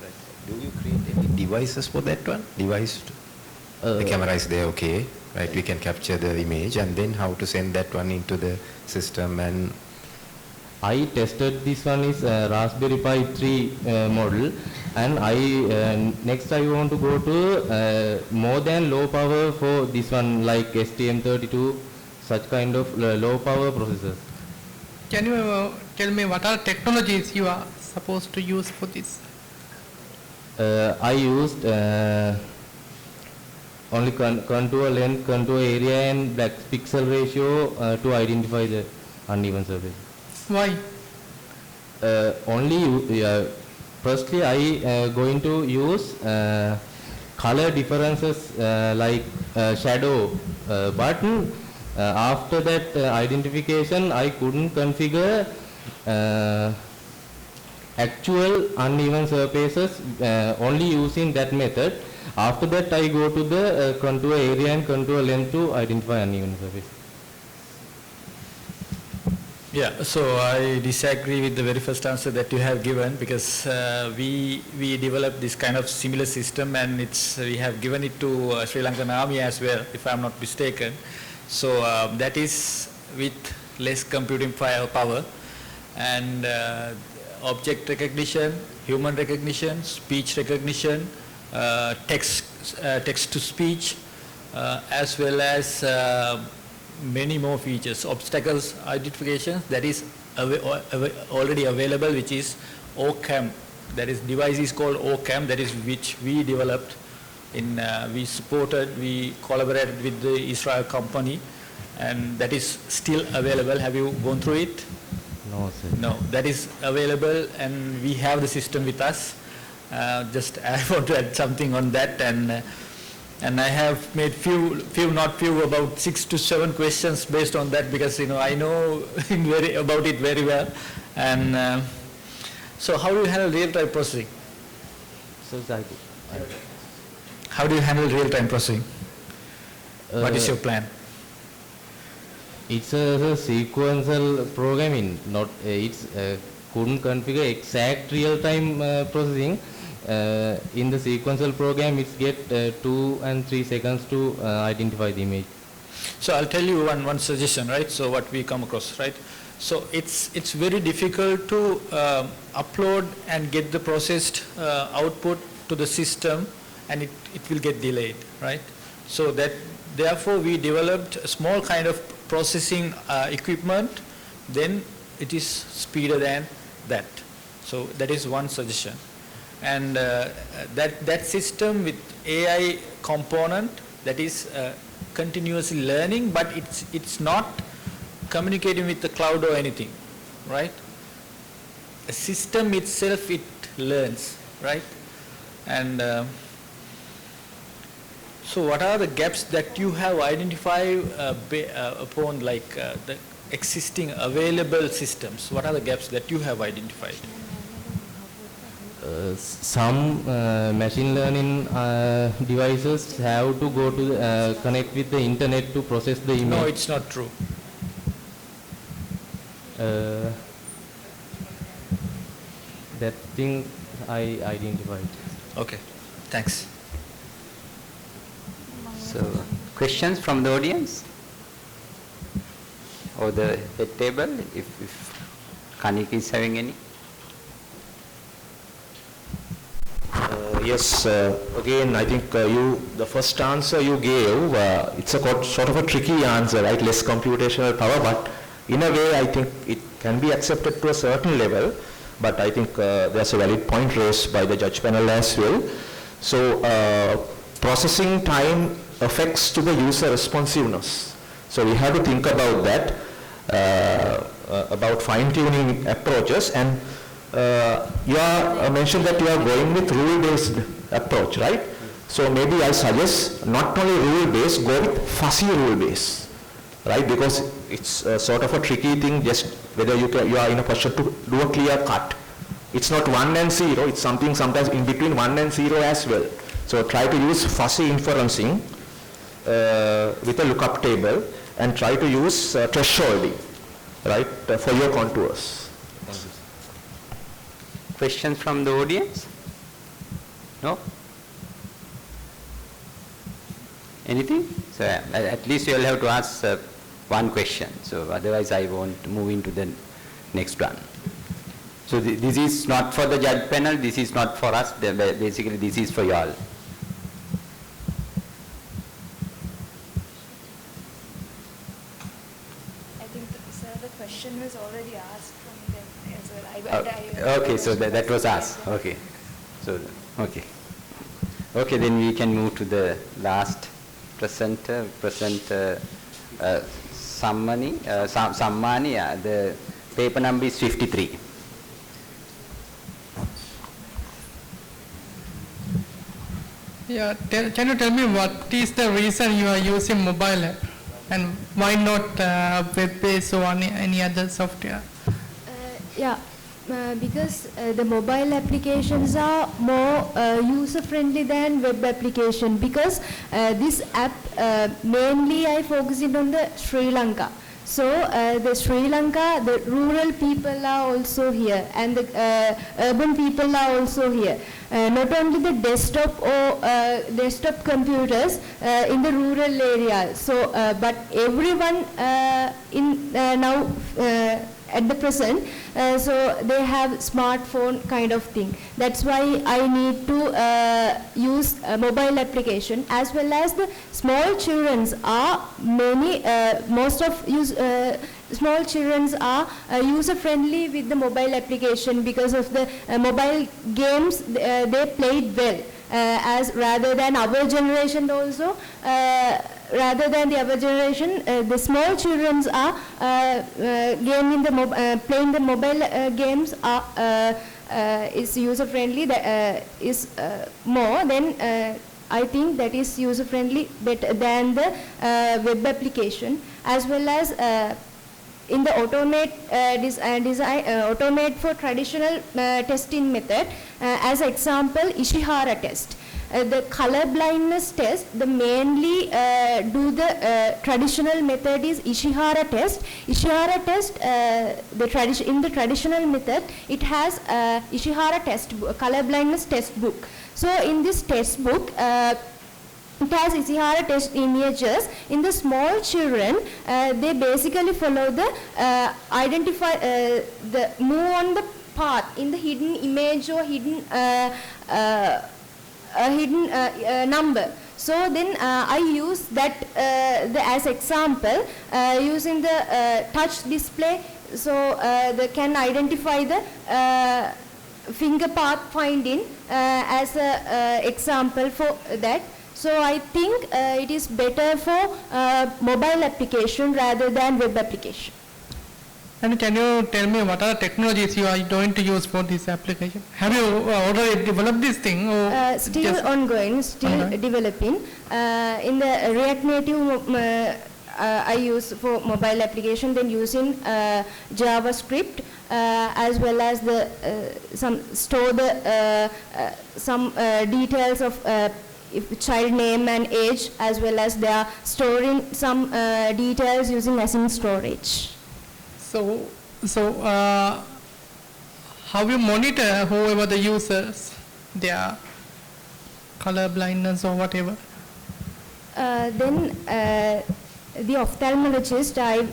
Right. Do you create any devices for that one? The camera is there, okay. Right, we can capture the image, and then how to send that one into the system. And I tested this one is Raspberry Pi 3 model, and next I want to go to more than low power for this one, like STM32, such kind of low power processors. Can you tell me what are technologies you are supposed to use for this? I used only contour length, contour area and black pixel ratio to identify the uneven surface. Why? Firstly I going to use color differences like shadow button. After that identification, I couldn't configure actual uneven surfaces only using that method. After that, I go to the contour area and contour length to identify uneven surface. Yeah, so I disagree with the very first answer that you have given, because we developed this kind of similar system, and we have given it to Sri Lankan Army as well, if I'm not mistaken. So that is with less computing power, and object recognition, human recognition, speech recognition, text to speech, as well as many more features. Obstacles identification, that is already available, which is OCAM. That is, device is called OCAM, that is which we developed we collaborated with the Israel company, and that is still available. Have you gone through it? No, sir. No, that is available, and we have the system with us. Just I want to add something on that, and I have made about 6 to 7 questions based on that, because I know about it very well. And so, how do you handle real-time processing? How do you handle real-time processing? What is your plan? It's a sequential programming. Not it's couldn't configure exact real-time processing. In the sequential program, it get 2 and 3 seconds to identify the image. So I'll tell you one suggestion, right? So what we come across, right? So it's very difficult to upload and get the processed output to the system, and it will get delayed, right? So therefore we developed a small kind of processing equipment, then it is speeder than that. So that is one suggestion. And that system with AI component, that is continuously learning, but it's not communicating with the cloud or anything, right? A system itself, it learns, right? And so what are the gaps that you have identified upon the existing available systems? What are the gaps that you have identified? Some machine learning devices have to go to connect with the internet to process the image. No, it's not true. That thing I identified. Okay, thanks. So, questions from the audience? Or the head table, if Kanik is having any? Yes, again, I think the first answer you gave, it's a sort of a tricky answer, right? Less computational power, but in a way, I think it can be accepted to a certain level, but I think there's a valid point raised by the judge panel as well. So, processing time affects to the user responsiveness. So, we have to think about that, about fine-tuning approaches, and you are mentioned that you are going with rule-based approach, right? So maybe I suggest not only rule-based, go with fuzzy rule-based, right? Because it's sort of a tricky thing, just whether you are in a position to do a clear cut. It's not 1 and 0, it's something sometimes in between 1 and 0 as well. So try to use fuzzy inferencing with a lookup table, and try to use thresholding, right, for your contours. Questions from the audience? No? Anything? So at least you will have to ask one question. So otherwise I won't move into the next one. So this is not for the judge panel, this is not for us, basically this is for you all. I think, sir, the question was already asked from them as well. Okay, so that was asked. Okay. So, okay. Okay, then we can move to the last presenter, Sammani, the paper number is 53. Yeah, can you tell me what is the reason you are using mobile app, and why not web-based or any other software? Because the mobile applications are more user-friendly than web application, because this app mainly I focused on the Sri Lanka. So the Sri Lanka, the rural people are also here, and the urban people are also here. Not only the desktop or desktop computers in the rural area. So, but everyone now at the present, so they have smartphone kind of thing. That's why I need to use a mobile application, as well as the small childrens are most of small childrens are user friendly with the mobile application because of the mobile games they played well, as rather than our generation also. Rather than the other generation, the small children are playing the mobile games is user friendly. Is more than I think that is user friendly better than the web application, as well as in the automate automate for traditional testing method. As example, Ishihara test. The color blindness test, the mainly do the traditional method is Ishihara test. Ishihara test, in the traditional method, it has Ishihara test book, color blindness test book. So in this test book, it has Ishihara test images. In the small children, they basically follow the the move on the path in the hidden image or hidden number. So then I use that as example using the touch display. So they can identify the finger path finding as a example for that. So I think it is better for mobile application rather than web application. And can you tell me what are the technologies you are going to use for this application? Have you already developed this thing? Or still ongoing, still developing. In the React Native, I use for mobile application, then using JavaScript, as well as the some details of if child name and age, as well as they are storing some details using async storage. So how you monitor whoever the users, their color blindness or whatever? Then the ophthalmologist, I'm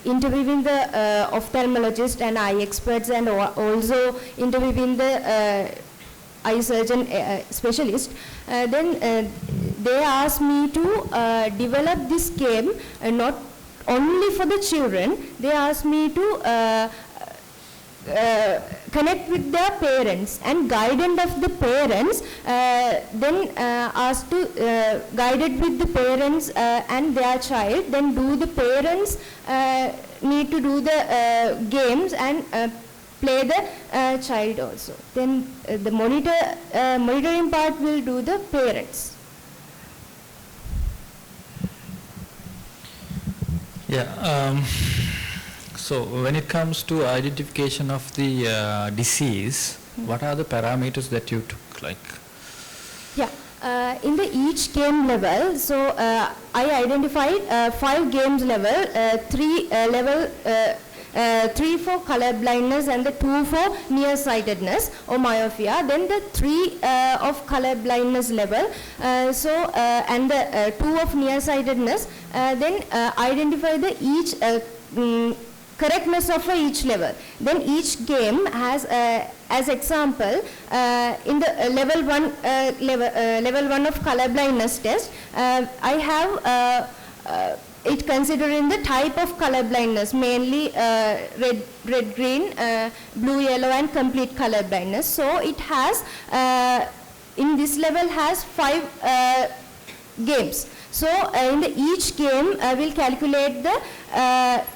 interviewing the ophthalmologist and eye experts, and also interviewing the eye surgeon specialist. Then they asked me to develop this game not only for the children. They asked me to connect with their parents and guidance of the parents, then asked to guide it with the parents and their child, then do the parents need to do the games and play the child also. Then the monitoring part will do the parents. Yeah. So when it comes to identification of the disease, what are the parameters that you took? Yeah. In the each game level, so I identified 5 games level, 3 for color blindness and the 2 for nearsightedness or myopia. Then the 3 of color blindness level, and the 2 of nearsightedness. Then identify the each correctness of each level. Then each game has, as example, in the level 1 of color blindness test, I have it considering the type of color blindness, mainly red, green, blue, yellow, and complete color blindness. So it has, in this level has 5 games. So in the each game will calculate the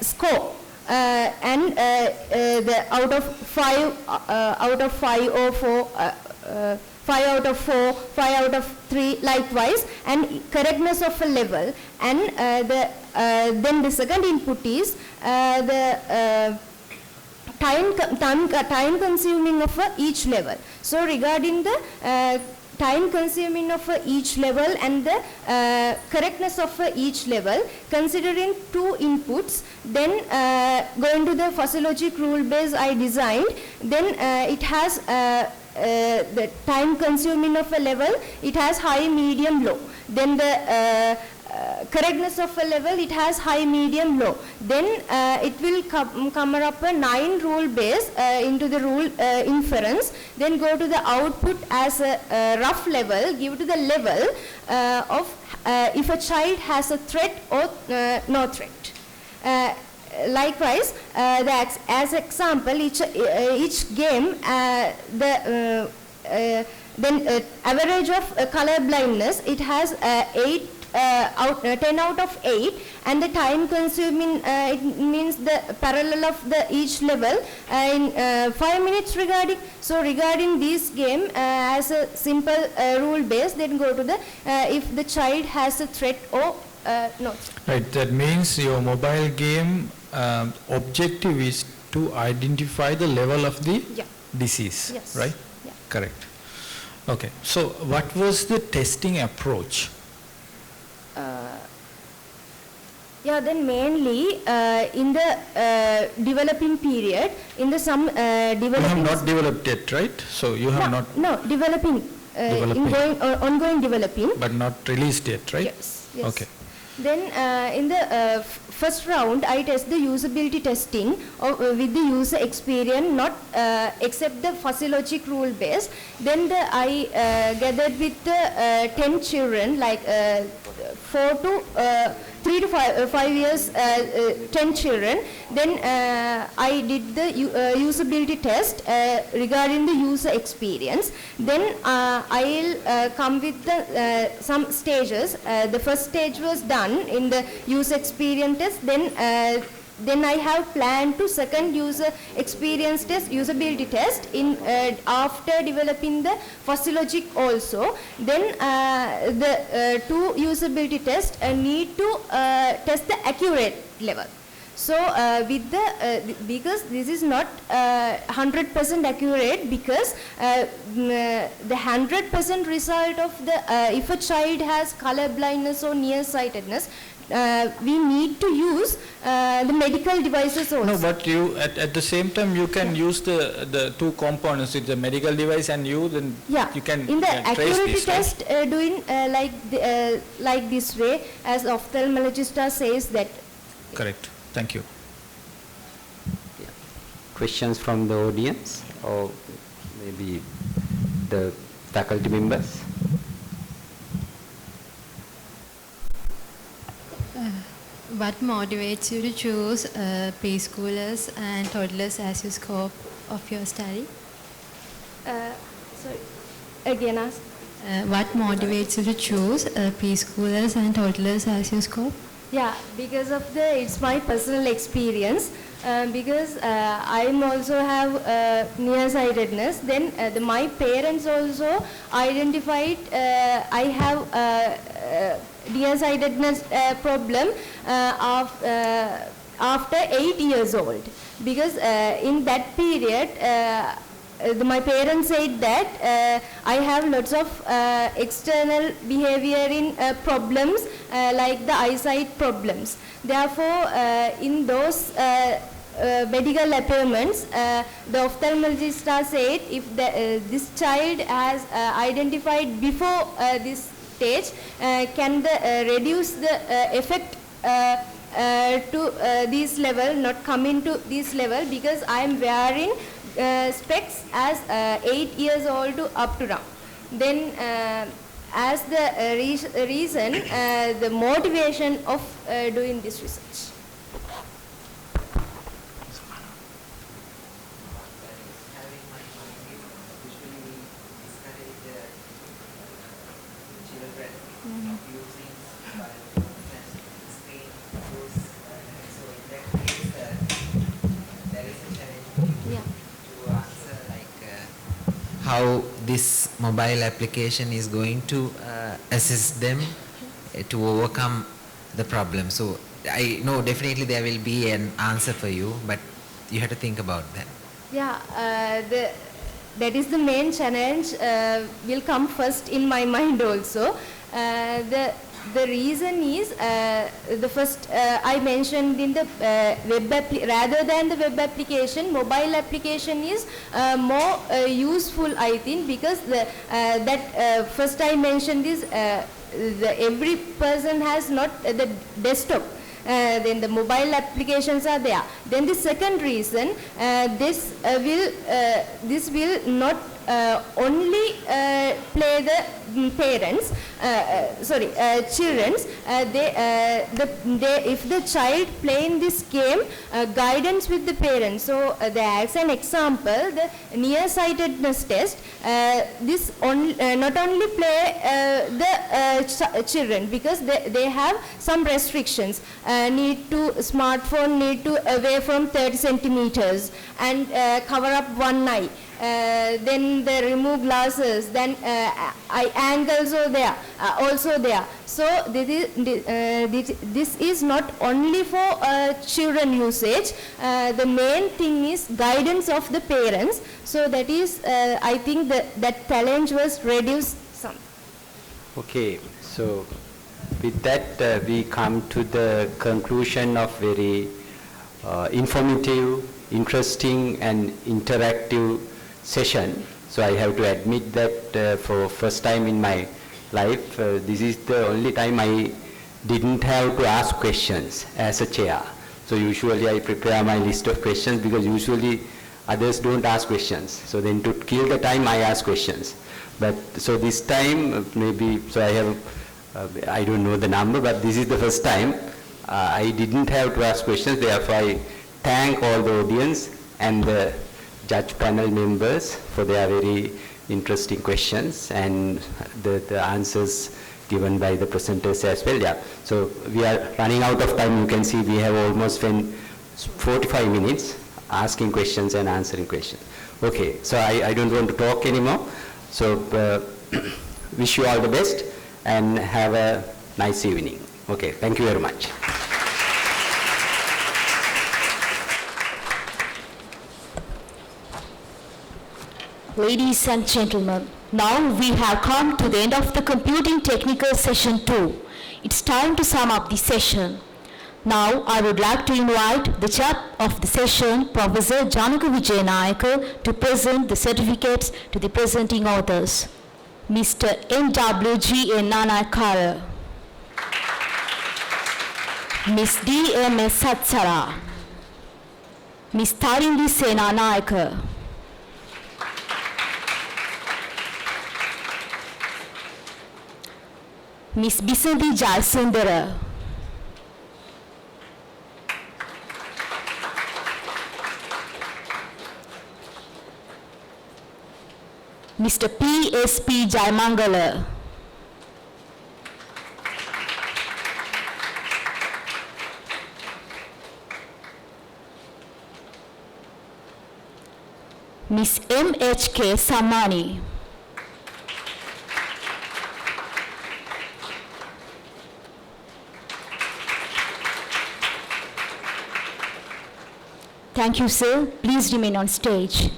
score. And the out of 5 or 4, 5 out of 4, 5 out of 3, likewise, and correctness of a level. And then the second input is the time consuming of each level. So regarding the time consuming of each level and the correctness of each level, considering 2 inputs, then going to the physiologic rule base I designed, then it has the time consuming of a level, it has high, medium, low. Then the correctness of a level, it has high, medium, low. Then it will come up a 9 rule base into the rule inference. Then go to the output as a rough level, give to the level of if a child has a threat or no threat. Likewise, as example, each game, then average of color blindness, it has 10 out of 8, and the time consuming, it means the parallel of each level in 5 minutes regarding. So regarding this game as a simple rule base, then go to the if the child has a threat or no. Right, that means your mobile game objective is to identify the level of the disease, yes. right? Yeah. Correct. Okay, so what was the testing approach? Yeah, then mainly in the developing period, in the some developing... You have not developed it, right? So you have not... No, developing. Ongoing developing. But not released yet, right? Yes, yes. Okay. Then in the first round, I test the usability testing with the user experience, not except the physiologic rule base. Then I gathered with the 10 children, like 3 to 5 years, 10 children. Then I did the usability test regarding the user experience. Then I'll come with the some stages. The first stage was done in the user experience test. Then I have planned to second user experience test, usability test in after developing the physiologic also. Then the 2 usability tests need to test the accurate level. So with the because this is not 100% accurate, because the 100% result of the if a child has color blindness or nearsightedness, we need to use the medical devices also. No, but you at the same time you can use the 2 components, it's the medical device and you, then you can in the accuracy this, test doing like this way, as ophthalmologist says that. Correct. Thank you. Yeah. Questions from the audience or maybe the faculty members? What motivates you to choose preschoolers and toddlers as your scope of your study? Sorry, again ask. What motivates you to choose preschoolers and toddlers as your scope? Yeah, because of it's my personal experience. Because I'm also have nearsightedness. Then my parents also identified I have nearsightedness problem after 8 years old. Because in that period, my parents said that I have lots of external behavior in problems like the eyesight problems. Therefore, in those medical appointments, the ophthalmologist said if this child has identified before this stage, can reduce the effect to this level, not coming to this level, because I am wearing specs as 8 years old to up to now. Then as the reason, the motivation of doing this research. How this mobile application is going to assist them to overcome the problem. So I know definitely there will be an answer for you, but you have to think about that. Yeah, that is the main challenge will come first in my mind also. The reason is the first I mentioned in the rather than the web application, mobile application is more useful, I think, because first I mentioned is every person has not the desktop. Then the mobile applications are there. Then the second reason, this will not only play the parents, children's. If the child playing this game, guidance with the parents. So as an example, the nearsightedness test. This not only play the children, because they have some restrictions. Need to smartphone need to away from 30 centimeters and cover up one eye. Then they remove glasses, then eye angles also there. So this is not only for children usage. The main thing is guidance of the parents. So that is, I think that challenge was reduced some. Okay, so with that we come to the conclusion of very informative, interesting and interactive session. So I have to admit that for first time in my life, this is the only time I didn't have to ask questions as a chair. So usually I prepare my list of questions, because usually others don't ask questions. So then to kill the time, I ask questions. But so this time maybe, so I have, I don't know the number, but this is the first time I didn't have to ask questions. Therefore I thank all the audience and the judge panel members for their very interesting questions and the answers given by the presenters as well. Yeah. So we are running out of time. You can see we have almost spent 45 minutes asking questions and answering questions. Okay, so I don't want to talk anymore. So wish you all the best and have a nice evening. Okay, thank you very much. Ladies and gentlemen, now we have come to the end of the Computing Technical Session 2. It's time to sum up the session. Now I would like to invite the chair of the session, Professor Janaka Wijayanayake, to present the certificates to the presenting authors. Mr. NWGN Nanayakkara, Ms. DMS Sathsara, Ms. Tarindi Senanayake, Ms. Bisanthi Jayasundera, Mr. P.S.P. Jaimangala, Ms. M.H.K. Sammani, Thank you, sir. Please remain on stage.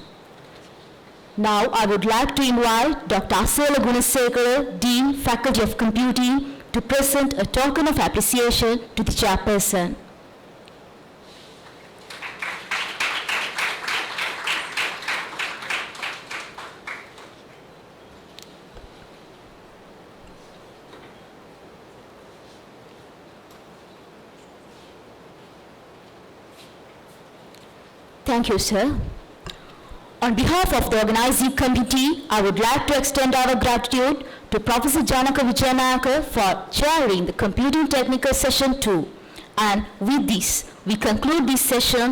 Now I would like to invite Dr. Asela Gunasekara, Dean, Faculty of Computing, to present a token of appreciation to the chairperson. Thank you, sir. On behalf of the organizing committee, I would like to extend our gratitude to Professor Janaka Wijayanayake for chairing the Computing Technical Session 2. And with this, we conclude this session